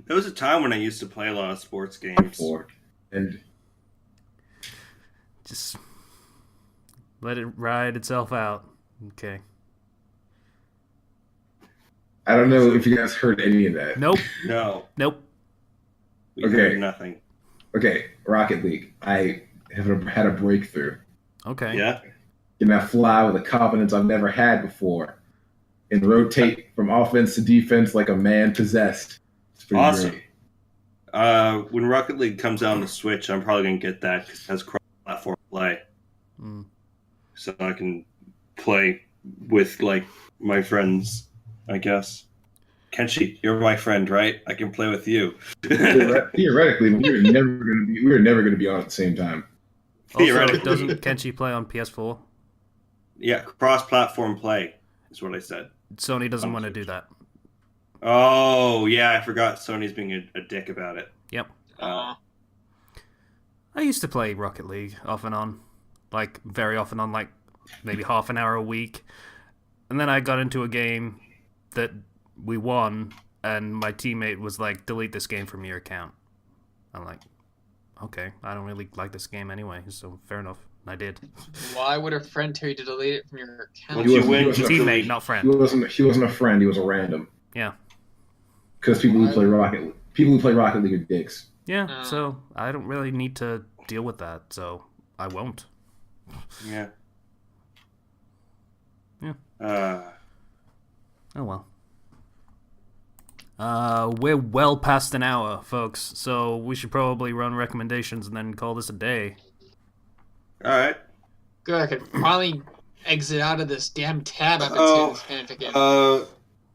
There was a time when I used to play a lot of sports games. before, and Just let it ride itself out. Okay. I don't know if you guys heard any of that. Nope. No, Nope. we Okay. heard nothing. Okay, Rocket League. I have had a breakthrough. Okay. Yeah. Can I fly with a confidence I've never had before, and rotate from offense to defense like a man possessed. It's pretty Awesome. great. When Rocket League comes out on the Switch, I'm probably gonna get that because it has cross-platform play, Mm. so I can play with like my friends. I guess. Kenchi, you're my friend, right? I can play with you. Theoretically, we were never gonna be on at the same time. Also, Theoretically. doesn't Kenchi play on PS4? Yeah, cross-platform play is what I said. Sony doesn't want to do that. Oh, yeah, I forgot Sony's being a dick about it. Yep. Uh, I used to play Rocket League off and on. Like, very often on, like, maybe half an hour a week. And then I got into a game that we won, and my teammate was like, delete this game from your account. I'm like, okay, I don't really like this game anyway, so fair enough. And I did. why would a friend tell you to delete it from your account? Once you win, he wasn't, Teammate, not he friend. wasn't a friend. He was a random. Yeah. Because people who play Rocket League are dicks. Yeah, Oh. so I don't really need to deal with that, so I won't. Yeah. Yeah. Oh well. We're well past an hour, folks, so we should probably run recommendations and then call this a day. All right. Good, I could finally exit out of this damn tab I've been Oh, seeing this fanfic in.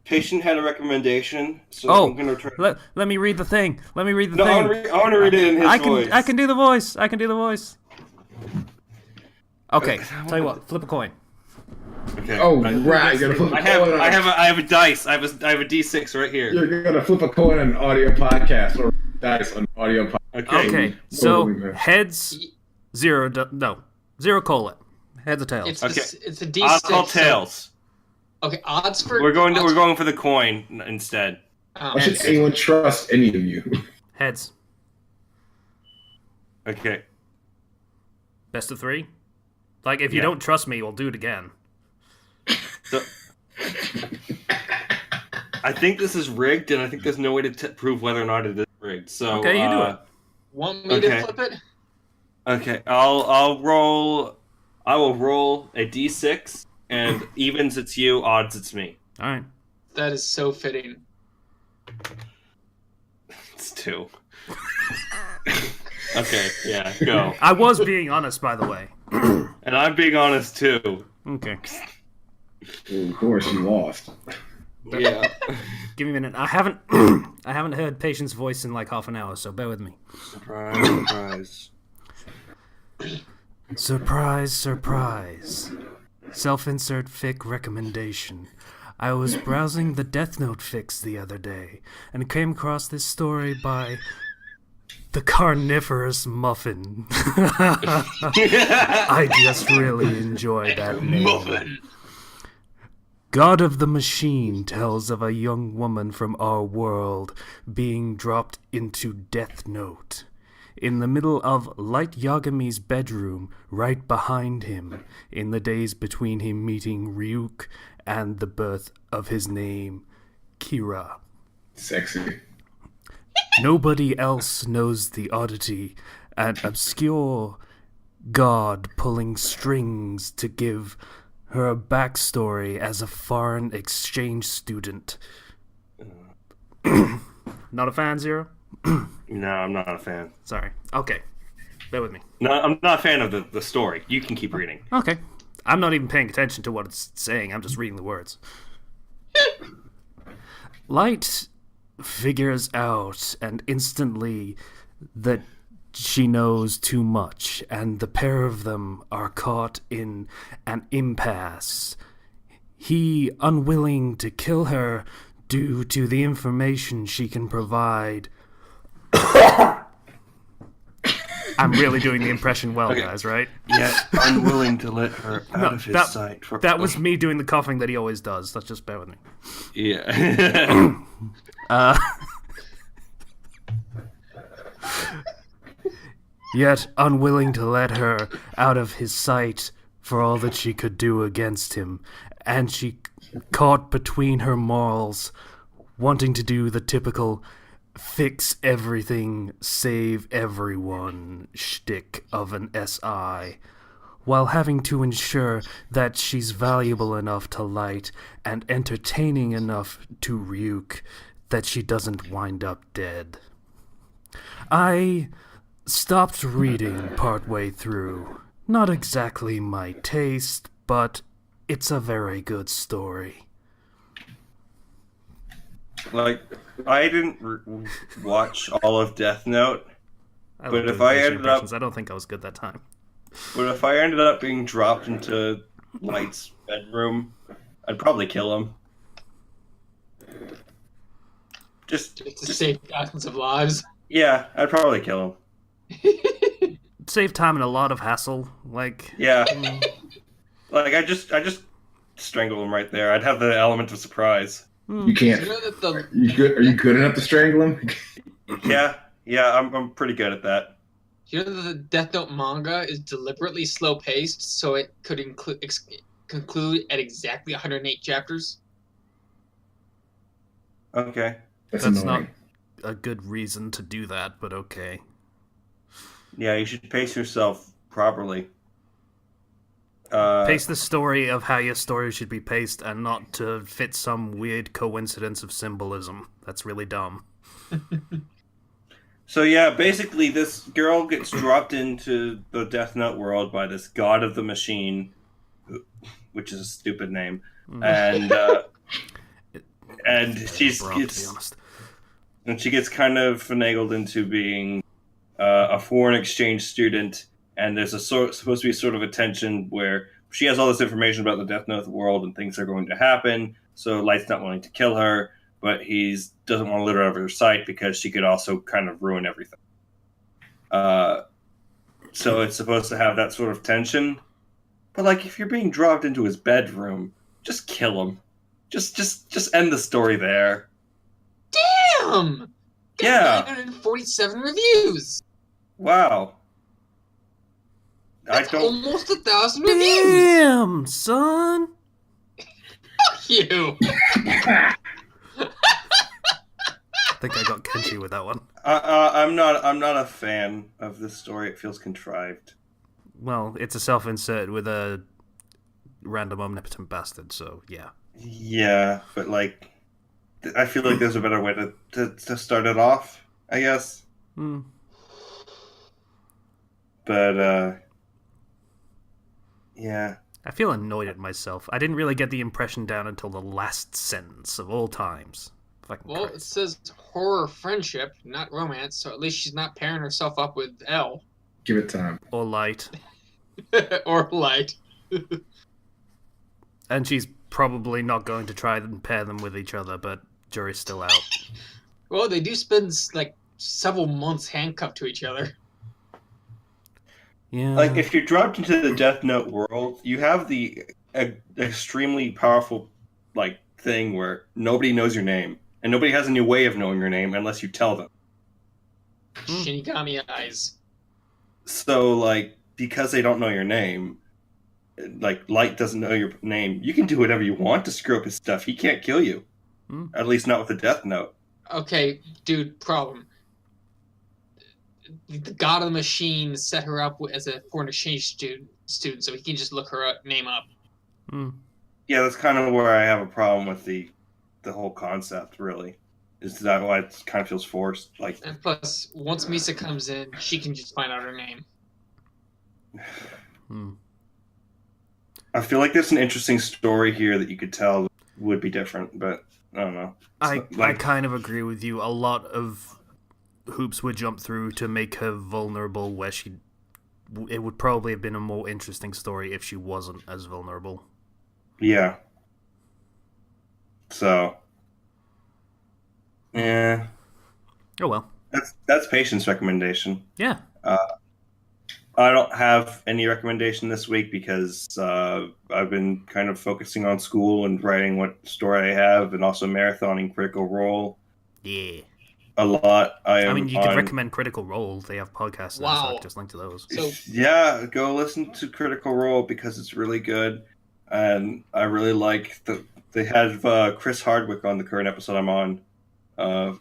Patient had a recommendation, so Oh, I'm gonna try. let me read the thing. Let me read the No, I thing. want to read it in his voice. I can do the voice. I can do the voice. Okay, tell you what, flip a coin. Okay. Oh, right. You're gonna flip a coin. I have a dice. I have a D6 right here. You're gonna flip a coin on an audio podcast or dice on audio podcast. Okay, so Totally, man. heads, zero colon. Heads or tails. It's a D6. I'll call so- tails. okay, odds for... We're going for the coin instead. Oh, Why should anyone trust any of you? Heads. Okay. Best of three? Like, if you Yeah. don't trust me, we'll do it again. So, I think this is rigged, and I think there's no way to prove whether or not it is rigged. So Okay, you do it. want me okay. to flip it? Okay, I'll roll. I will roll a D6, and evens it's you, odds it's me. Alright. That is so fitting. It's 2. Okay, yeah, go. I was being honest, by the way. And I'm being honest too. Okay. Well, of course, you lost. Yeah. Give me a minute. I haven't heard Patient's voice in like half an hour, so bear with me. Surprise, surprise. Surprise, surprise. Self-insert fic recommendation. I was browsing the Death Note fics the other day and came across this story by the Carnivorous Muffin. I just really enjoyed that name. Muffin. God of the Machine tells of a young woman from our world being dropped into Death Note. In the middle of Light Yagami's bedroom, right behind him, in the days between him meeting Ryuk and the birth of his name, Kira. Sexy. Nobody else knows the oddity, an obscure god pulling strings to give her a backstory as a foreign exchange student. Not a fan, Zero? No, I'm not a fan. Sorry. Okay. Bear with me. No, I'm not a fan of the story. You can keep reading. Okay. I'm not even paying attention to what it's saying. I'm just reading the words. Light figures out and instantly that she knows too much, and the pair of them are caught in an impasse. He unwilling to kill her due to the information she can provide. I'm really doing the impression well, guys, right? Yet unwilling to let her out of his sight. That was me doing the coughing that he always does. Let's just bear with me. Yeah. Yet unwilling to let her out of his sight for all that she could do against him, and she caught between her morals, wanting to do the typical fix everything, save everyone shtick of an SI, while having to ensure that she's valuable enough to Light and entertaining enough to Ryuk that she doesn't wind up dead. I stopped reading partway through. Not exactly my taste, but it's a very good story. Like, I didn't watch all of Death Note, but if I ended up... I don't think I was good that time. But if I ended up being dropped into Light's bedroom, I'd probably kill him. Just to save thousands of lives. Yeah, I'd probably kill him. Save time and a lot of hassle. Like, yeah, like I just strangle him right there. I'd have the element of surprise. You can't. You know that the... Are you good enough to strangle him? Yeah, I'm pretty good at that. You know that the Death Note manga is deliberately slow paced, so it could conclude at exactly 108 chapters. Okay, that's not a good reason to do that, but okay. Yeah, you should pace yourself properly. Pace the story of how your story should be paced and not to fit some weird coincidence of symbolism. That's really dumb. So yeah, basically this girl gets dropped into the Death Note world by this god of the machine, which is a stupid name, and she gets kind of finagled into being a foreign exchange student, and there's supposed to be sort of a tension where she has all this information about the Death Note world and things are going to happen, so Light's not willing to kill her, but he doesn't want to let her out of her sight because she could also kind of ruin everything. So it's supposed to have that sort of tension, but like if you're being dropped into his bedroom, just kill him. Just end the story there. Damn! Yeah. 947 reviews. Wow. That's almost 1,000 reviews. Damn, son. Fuck you. I think I got Kenchi with that one. I'm not a fan of this story. It feels contrived. Well, it's a self-insert with a random omnipotent bastard, so yeah. Yeah, but like, I feel like there's a better way to start it off, I guess. But yeah. I feel annoyed at myself. I didn't really get the impression down until the last sentence of all times. Well, it says horror friendship, not romance, so at least she's not pairing herself up with L. Give it time. Or Light. Or Light. And she's probably not going to try and pair them with each other, but jury's still out. Well, they do spend, like, several months handcuffed to each other. Yeah. Like, if you're dropped into the Death Note world, you have the extremely powerful, like, thing where nobody knows your name. And nobody has any way of knowing your name unless you tell them. Shinigami eyes. So, like, because they don't know your name, like, Light doesn't know your name, you can do whatever you want to screw up his stuff. He can't kill you. At least not with the Death Note. Okay, dude, problem. The God of the Machine set her up as a foreign exchange student, so he can just look her name up. Yeah, that's kind of where I have a problem with the whole concept, really. Is that why it kind of feels forced? Like, and plus, once Misa comes in, she can just find out her name. I feel like there's an interesting story here that you could tell would be different, but I don't know. I kind of agree with you. A lot of hoops would jump through to make her vulnerable, where it would probably have been a more interesting story if she wasn't as vulnerable. Yeah. So, yeah. Oh well. That's Patient's recommendation. Yeah. I don't have any recommendation this week because I've been kind of focusing on school and writing what story I have, and also marathoning Critical Role Yeah. a lot. I mean, you could recommend Critical Role. They have podcasts now, so I Wow. could just link to those. So Yeah, go listen to Critical Role because it's really good, and I really like they have Chris Hardwick on the current episode I'm on,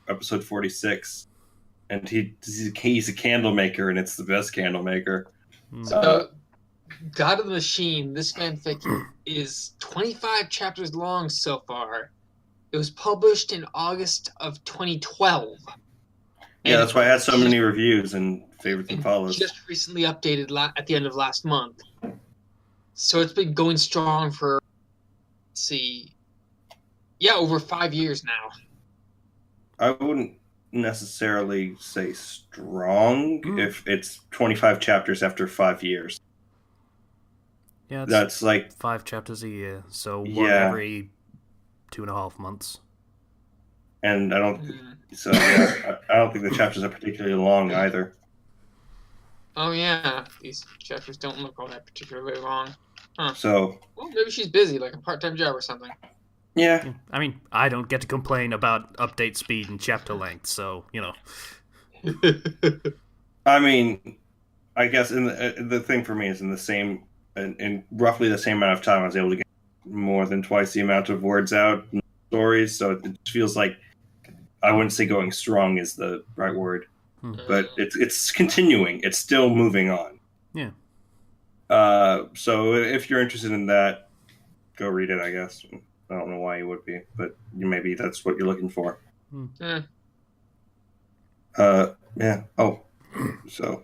episode 46, and he's a candle maker, and it's the best candle maker. God of the Machine, this fanfic is 25 chapters long so far. It was published in August of 2012. Yeah, that's why I had so many reviews and favorites and follows. Just recently updated at the end of last month. So it's been going strong for, over 5 years now. I wouldn't necessarily say strong if it's 25 chapters after 5 years. Yeah, that's like 5 chapters a year, so every 2.5 months. And I don't think the chapters are particularly long either. Oh yeah, these chapters don't look all that particularly long. Huh. So, well, maybe she's busy, like a part-time job or something. Yeah. I mean, I don't get to complain about update speed and chapter length, so, you know. I mean, I guess the thing for me is in roughly the same amount of time I was able to get more than twice the amount of words out in stories, so it feels like I wouldn't say going strong is the right word, but it's continuing. It's still moving on. Yeah. So if you're interested in that, go read it, I guess. I don't know why you would be, but maybe that's what you're looking for. Yeah. Yeah. Oh, so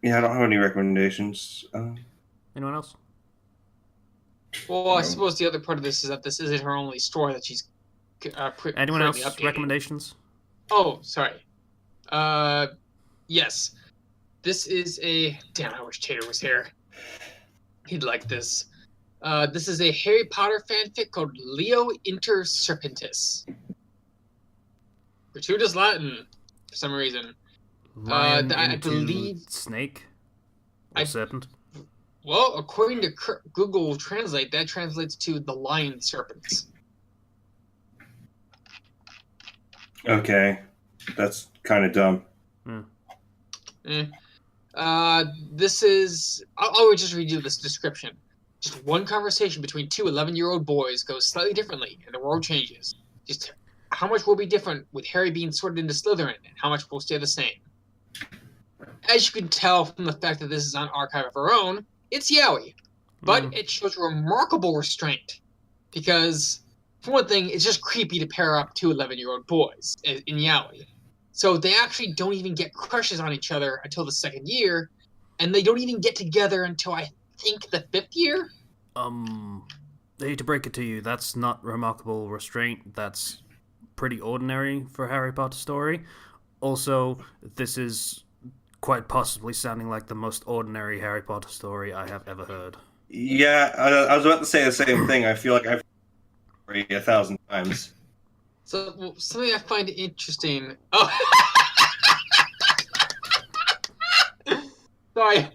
yeah, I don't have any recommendations. Anyone else? Well, I suppose the other part of this is that this isn't her only story that she's Anyone else updating. recommendations? Oh, sorry. Yes. This is a... Damn, I wish Tater was here. He'd like this. This is a Harry Potter fanfic called Leo Inter Serpentes. Gratuitous Latin, for some reason. Lion I into believe... snake? Or serpent? Well, according to Google Translate, that translates to the lion serpents. Okay. That's kind of dumb. This is... I'll just read you this description. Just one conversation between two 11-year-old boys goes slightly differently, and the world changes. Just how much will be different with Harry being sorted into Slytherin, and how much will stay the same. As you can tell from the fact that this is on Archive of Her Own, it's yaoi. But it shows remarkable restraint. Because, for one thing, it's just creepy to pair up two 11-year-old boys in yaoi. So they actually don't even get crushes on each other until the second year, and they don't even get together until I think the 5th year? I hate to break it to you, that's not remarkable restraint, that's pretty ordinary for a Harry Potter story. Also, this is quite possibly sounding like the most ordinary Harry Potter story I have ever heard. Yeah, I was about to say the same thing. I feel like I've heard it 1,000 times. So, something I find interesting... Oh! Sorry.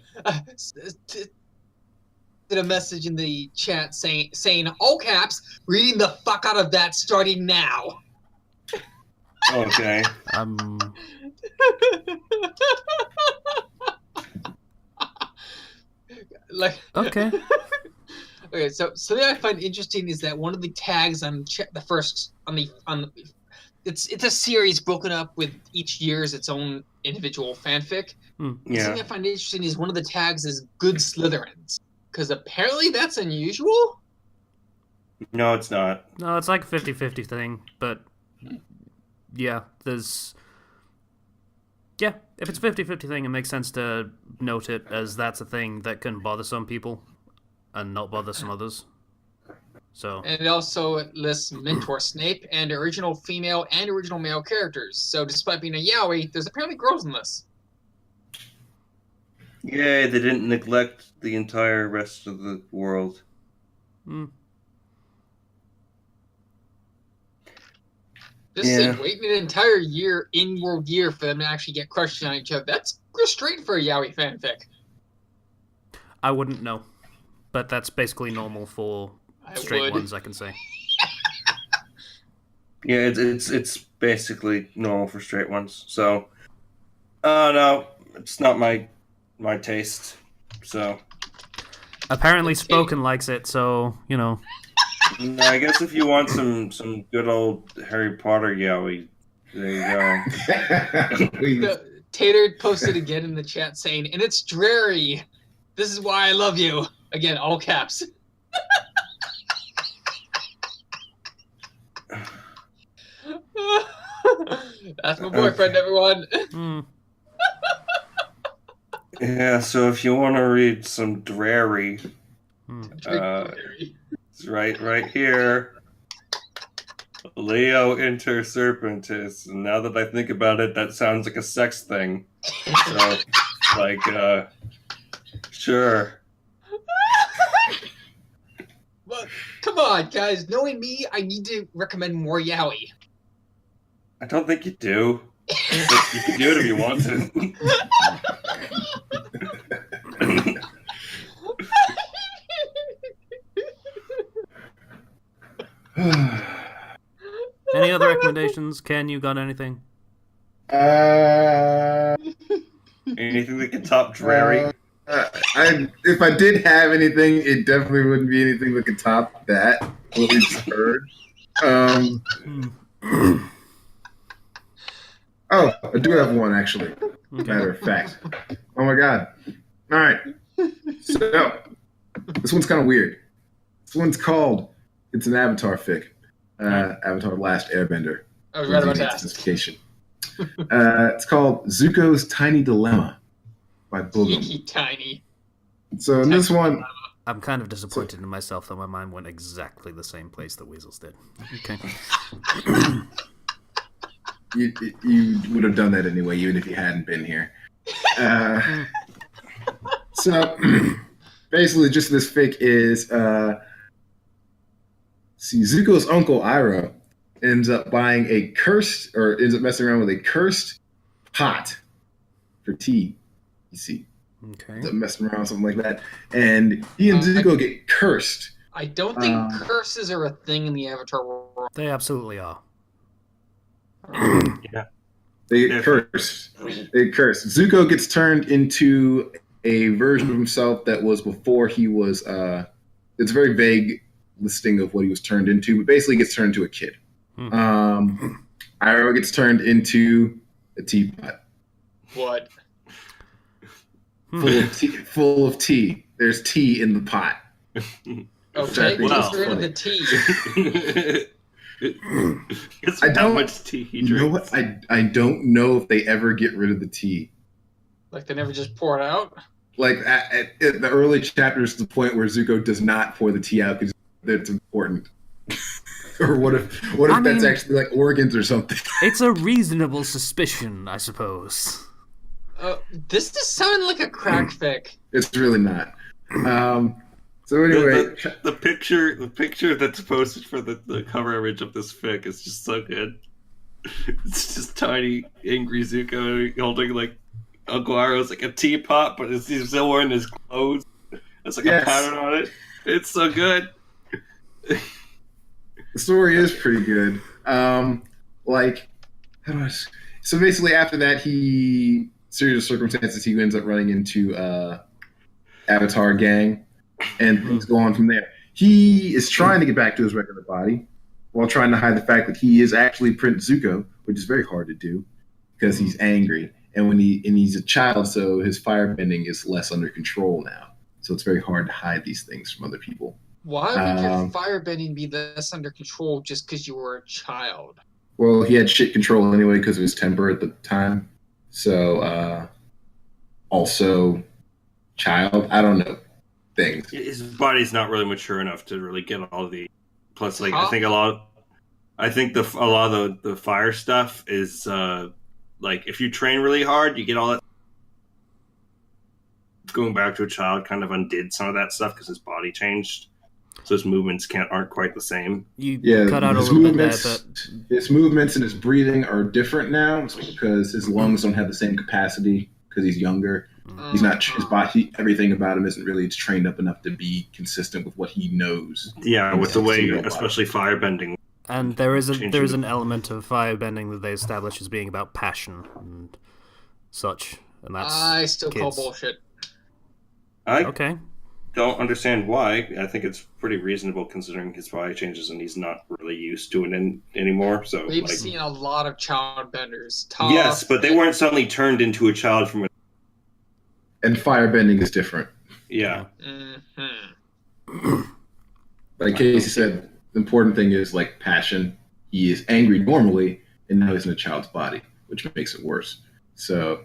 Did a message in the chat saying all caps, reading the fuck out of that starting now. Okay. Okay. Okay, so something I find interesting is that one of the tags on it's a series broken up with each year's its own individual fanfic. Yeah. Something I find interesting is one of the tags is good Slytherins, because apparently that's unusual. No, it's not. No, it's like a 50-50 thing, but yeah, if it's a 50-50 thing, it makes sense to note it as that's a thing that can bother some people and not bother some others. So And it also lists Mentor Snape and original female and original male characters. So despite being a yaoi, there's apparently girls in this. Yay, they didn't neglect the entire rest of the world. Just saying, waiting an entire year, in-world year, for them to actually get crushed on each other. That's restraint for a yaoi fanfic. I wouldn't know, but that's basically normal for straight ones, I can say. Yeah, it's basically normal for straight ones. So, no, it's not my taste. So, apparently, Spoken likes it. So no, I guess if you want some good old Harry Potter yaoi, there you go. Tater posted again in the chat saying, "And it's dreary. This is why I love you." Again, all caps. That's my boyfriend, everyone. Yeah, so if you want to read some dreary, it's right here. Leo Inter Serpentes. And now that I think about it, that sounds like a sex thing. So, sure. But come on, guys. Knowing me, I need to recommend more yaoi. I don't think you do. But you can do it if you want to. Any other recommendations? Ken, you got anything? Anything that can top dreary? If I did have anything, it definitely wouldn't be anything that could top that. What we just heard. Oh, I do have one actually. Matter of fact. Oh my god. All right. So this one's kind of weird. This one's called. It's an Avatar fic. Avatar: Last Airbender. I was right about that. It's called Zuko's Tiny Dilemma by Boogum. Tiny. So in this one, I'm kind of disappointed in myself that my mind went exactly the same place that Weasel's did. Okay. you would have done that anyway, even if you hadn't been here. So basically, just this fic is Zuko's uncle Iroh ends up messing around with a cursed pot for tea. You see, okay, ends up messing around with something like that, and he and Zuko get cursed. I don't think curses are a thing in the Avatar world. They absolutely are. Yeah. They get cursed. They get cursed. Zuko gets turned into a version of himself that was before he was. It's a very vague listing of what he was turned into, but basically gets turned into a kid. Iroh gets turned into a teapot. What? Full of tea. There's tea in the pot. Okay, what's rid of the tea? It's how much tea he drinks. You know what? I don't know if they ever get rid of the tea. Like they never just pour it out? Like at the early chapters, to the point where Zuko does not pour the tea out because it's important. Or what if that's actually like organs or something? It's a reasonable suspicion, I suppose. This does sound like a crack fic. It's really not. So anyway, the picture that's posted for the cover image of this fic is just so good. It's just tiny, angry Zuko holding like Uncle Iroh's like a teapot, but he's still wearing his clothes. There's like a pattern on it. It's so good. The story is pretty good. So basically after that, series of circumstances, he ends up running into Avatar gang, and things go on from there. He is trying to get back to his regular body while trying to hide the fact that he is actually Prince Zuko, which is very hard to do because he's angry. And he's a child, so his firebending is less under control now. So it's very hard to hide these things from other people. Why would your firebending be less under control just because you were a child? Well, he had shit control anyway because of his temper at the time. So, also, child, I don't know, things. His body's not really mature enough to really get all the Plus, like I think a lot of the fire stuff is like if you train really hard, you get all that. Going back to a child kind of undid some of that stuff because his body changed, so his movements aren't quite the same. You cut out a little bit there, but his movements and his breathing are different now because his lungs don't have the same capacity because he's younger. He's not his body. Everything about him isn't really trained up enough to be consistent with what he knows. Yeah, with the way, especially firebending. And there is an element of firebending that they establish as being about passion and such, and that's I still call kids. bullshit. I Okay. don't understand why. I think it's pretty reasonable considering his body changes and he's not really used to it anymore. So We've like, seen a lot of child benders. yes, but they weren't suddenly turned into a child from. And firebending is different. Yeah. Like Casey said, the important thing is like passion. He is angry normally, and now he's in a child's body, which makes it worse. So,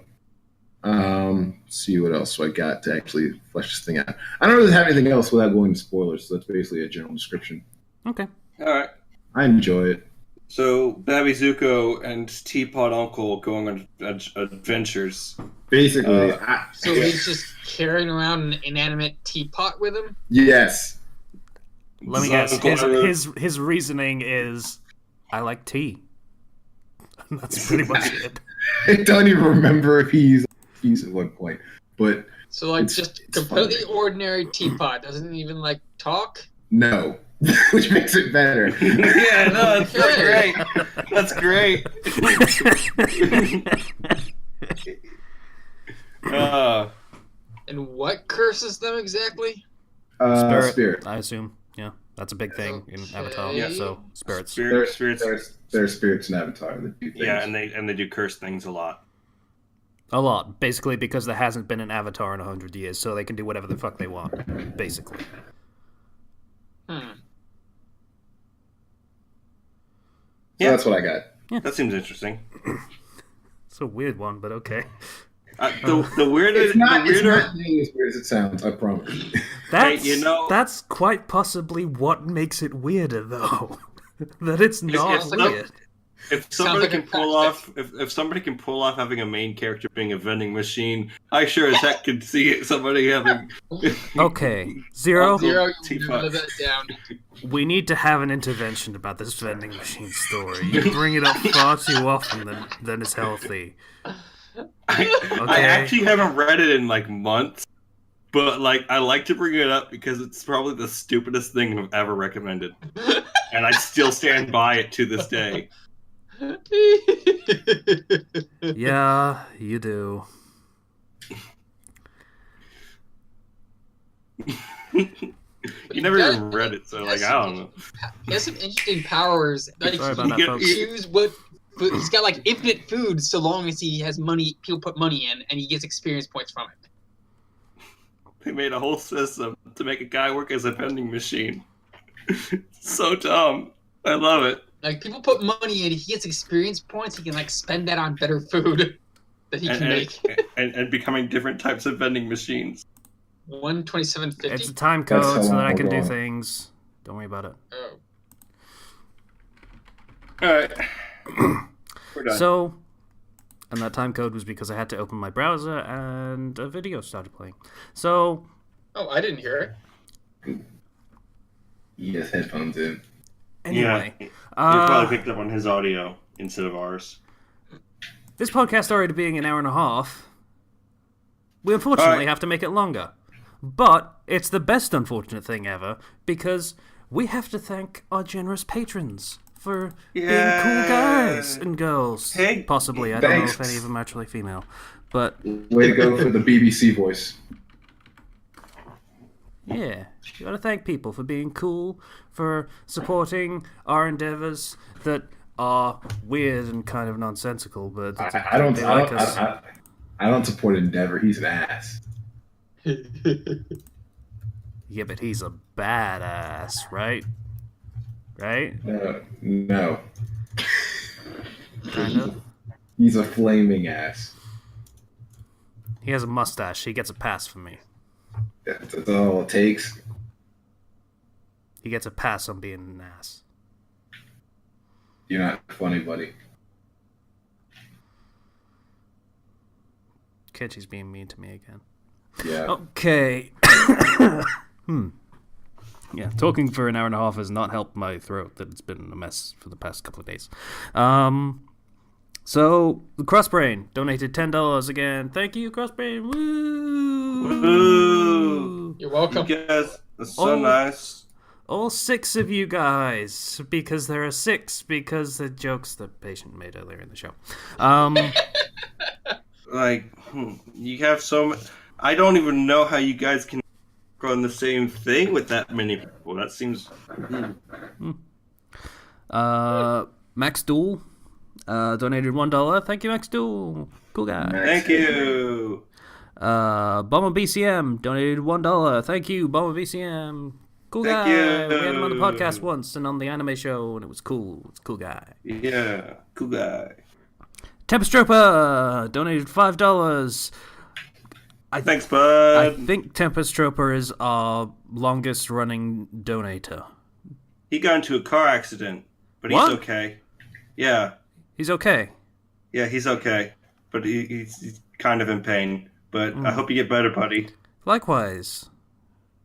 see what else I got to actually flesh this thing out. I don't really have anything else without going to spoilers, so that's basically a general description. Okay. All right. I enjoy it. So, Babby Zuko and Teapot Uncle going on adventures. Basically, So he's just carrying around an inanimate teapot with him? yes. Let me guess. His reasoning is, I like tea. That's pretty much it. I don't even remember if he's at one point, but So like It's just completely funny. ordinary teapot. Doesn't even like talk? no, which makes it better. Yeah, no, that's great. That's great. And what curses them exactly? Spirit. I assume. Yeah, that's a big thing in Okay. Avatar. Yeah. So spirits. Spirits. There are spirits in Avatar that do things. Yeah, and they do curse things a lot. A lot, basically, because there hasn't been an Avatar in 100 years, so they can do whatever the fuck they want, basically. So that's what I got. That seems interesting. It's a weird one, but okay. The weirder, It's not the weirder. nearly as weird as it sounds. I promise. That's, you know- that's quite possibly what makes it weirder, though. That it's not it's not- weird. If Sounds somebody like can a pull off, if somebody can pull off having a main character being a vending machine, I sure as heck could see somebody having. Okay, Zero, Zero, you Teapot. live that down. we need to have an intervention about this vending machine story. You bring it up far too often than is healthy. I actually haven't read it in like months, but like I like to bring it up because it's probably the stupidest thing I've ever recommended, and I still stand by it to this day. Yeah, you do. You never even read it, so like I don't know. He has some interesting powers. Like Sorry about he that, can folks. choose what. But he's got like infinite food so long as he has money. People put money in, and he gets experience points from it. They made a whole system to make a guy work as a vending machine. So dumb. I love it. Like people put money in, he gets experience points. He can like spend that on better food that he can make. And becoming different types of vending machines. 127.50. It's a time That's code so how that I long can do ago. things. Don't worry about it. Oh. Alright. We're done. So, and that time code was because I had to open my browser and a video started playing. So, Oh, I didn't hear it. He has headphones in. anyway. You probably picked up on his audio instead of ours. This podcast already being an hour and a half, we unfortunately Alright. have to make it longer. But it's the best unfortunate thing ever because we have to thank our generous patrons for being cool guys and girls. Hey, Possibly. I don't know if thanks. any of them are actually female. But, Way to go for the BBC voice. yeah. You gotta thank people for being cool, for supporting our endeavors that are weird and kind of nonsensical, but I don't. they I like don't, us. I don't support Endeavor. He's an ass. Yeah, but he's a badass, right? Right? No, Kind of. he's a flaming ass. He has a mustache. He gets a pass from me. That's all it takes. He gets a pass on being an ass. You're not funny, buddy. Kenchi's being mean to me again. Yeah. Okay. Yeah, talking for an hour and a half has not helped my throat. That it's been a mess for the past couple of days. So the Crossbrain donated $10 again. Thank you, Crossbrain. Woo! Woo! You're welcome. You guys are so nice. All 6 of you guys, because there are 6, because the jokes the patient made earlier in the show. You have so much. I don't even know how you guys can on the same thing with that many people. That seems. Max Duel donated $1. Thank you, Max Duel. Cool guy. Thank you. Bomber BCM donated $1. Thank you, Bomber BCM. Cool Thank guy. you. We had him on the podcast once and on the anime show, and it was cool. It's a cool guy. Yeah, cool guy. Tempest Troper donated $5. Thanks, bud. I think Tempest Troper is our longest running donator. He got into a car accident, but What? he's okay. Yeah, He's okay. yeah, he's okay, but he's kind of in pain. But I hope you get better, buddy. Likewise.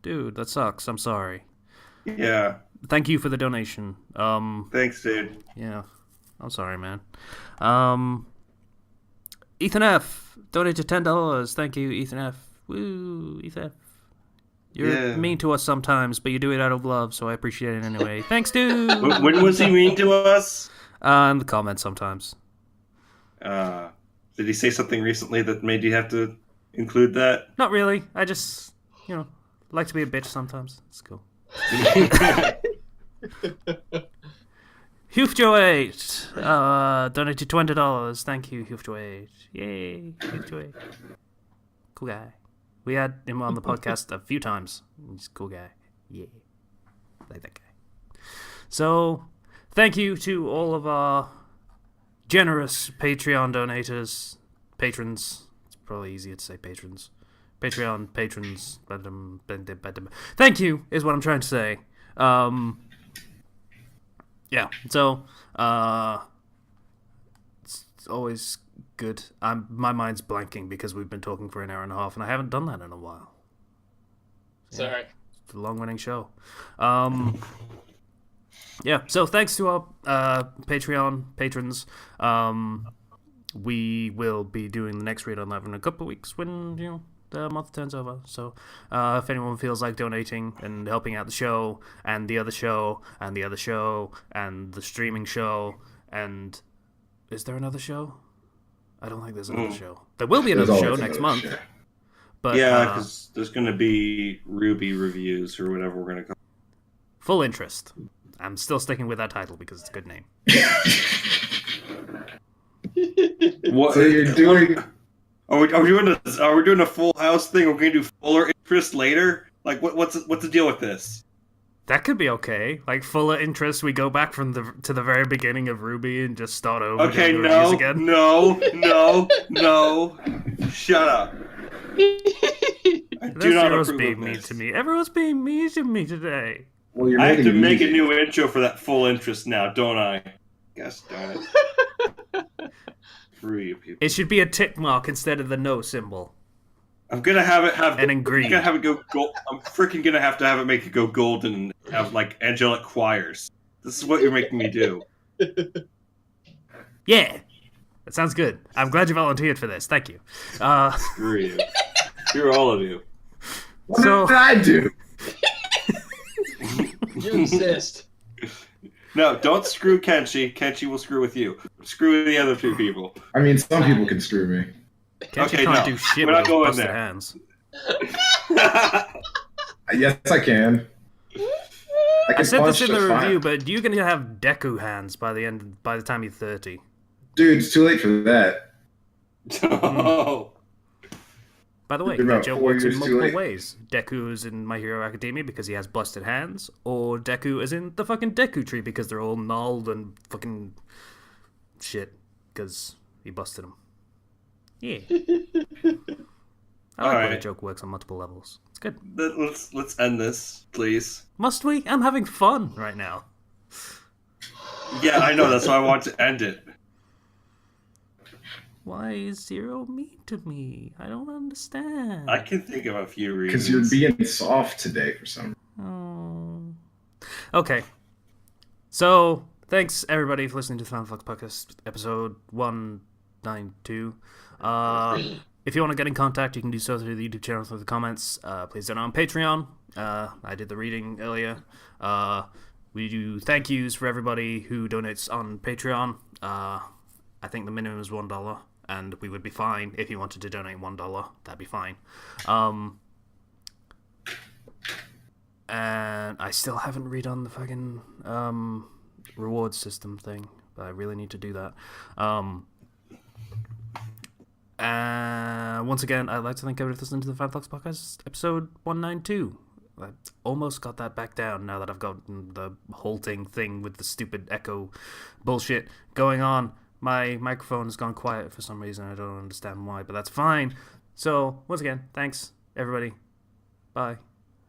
Dude, that sucks. I'm sorry. Yeah, Thank you for the donation. thanks, dude. Yeah. I'm sorry, man. Ethan F. donated $10. Thank you, Ethan F. Woo, Ethan F. You're mean to us sometimes, but you do it out of love, so I appreciate it anyway. Thanks, dude! When was he mean to us? In the comments sometimes. Did he say something recently that made you have to include that? Not really. I just, like to be a bitch sometimes. It's cool. Hufjo8 donated $20. Thank you, Hufjo8. Yay, Hufjo8. Cool guy. We had him on the podcast a few times. He's a cool guy. Yeah. Like that guy. So, thank you to all of our generous Patreon donators. Patrons. It's probably easier to say patrons. Patreon patrons. Thank you, is what I'm trying to say. Yeah, so it's always good. My mind's blanking because we've been talking for an hour and a half, and I haven't done that in a while. Sorry. It's a long-running show. Yeah, so thanks to our Patreon patrons. We will be doing the next Read on Live in a couple of weeks when, the month turns over. So if anyone feels like donating and helping out the show and the other show and the other show and the streaming show and... Is there another show? I don't think there's another show. There will be another show next month. Show. But Yeah, because there's going to be Ruby reviews or whatever we're going to call it. Full Interest. I'm still sticking with that title because it's a good name. What? So you're doing... Are we doing a Full House thing? We're going to do Fuller Interest later? Like, what's the deal with this? That could be okay. Like, Fuller Interest, we go back to the very beginning of Ruby and just start over. Okay, doing reviews again. no. Shut up. I do not Everyone's approve being of mean this. to me. Everyone's being mean to me today. Well, you're I have to making make a music. new intro for that Full Interest now, don't I? Gosh darn it. Screw you people. It should be a tick mark instead of the no symbol. I'm gonna have it And in green. I'm gonna have it go gold. I'm freaking gonna have to make it go golden and have like angelic choirs. This is what you're making me do. Yeah. That sounds good. I'm glad you volunteered for this. Thank you. Screw you. Screw all of you. What So- did I do? You exist. No, don't screw Kenchi. Kenchi will screw with you. Screw the other two people. I mean, some people can screw me. Kenchi Okay, can't no. do shit We're with not his going busted there. hands. Yes, I can. I said punch this in the just fine. review, but you're gonna have Deku hands by the time you're 30. Dude, it's too late for that. Oh. By the way, Been that about joke 4 works in years too multiple late. ways. Deku is in My Hero Academia because he has busted hands, or Deku is in the fucking Deku tree because they're all gnarled and fucking shit because he busted them. Yeah. I like when a Alright. joke works on multiple levels. It's Good. Let's end this, please. Must we? I'm having fun right now. Yeah, I know. That's why I want to end it. Why is Zero mean to me? I don't understand. I can think of a few Because reasons. you're being soft today for some. Oh. Okay. So, thanks everybody for listening to the Fandom Flux Podcast, episode 192. If you want to get in contact, you can do so through the YouTube channel, through the comments. Please donate on Patreon. I did the reading earlier. We do thank yous for everybody who donates on Patreon. I think the minimum is $1, and we would be fine if you wanted to donate $1. That'd be fine. And I still haven't redone the fucking reward system thing, but I really need to do that. Once again, I'd like to thank everybody for listening to the Fandom Flux Podcast, episode 192. I almost got that back down now that I've gotten the halting thing with the stupid echo bullshit going on. My microphone has gone quiet for some reason. I don't understand why, but that's fine. So, once again, thanks, everybody. Bye,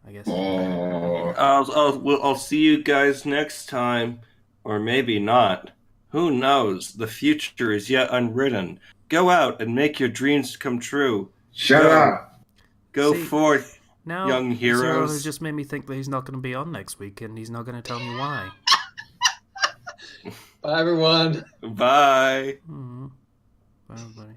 I guess. Oh. I'll see you guys next time, or maybe not. Who knows? The future is yet unwritten. Go out and make your dreams come true. Shut up. Go See, forth, now, young Zero heroes. has just made me think that he's not going to be on next week, and he's not going to tell me why. Bye, everyone. Bye. Bye, everybody.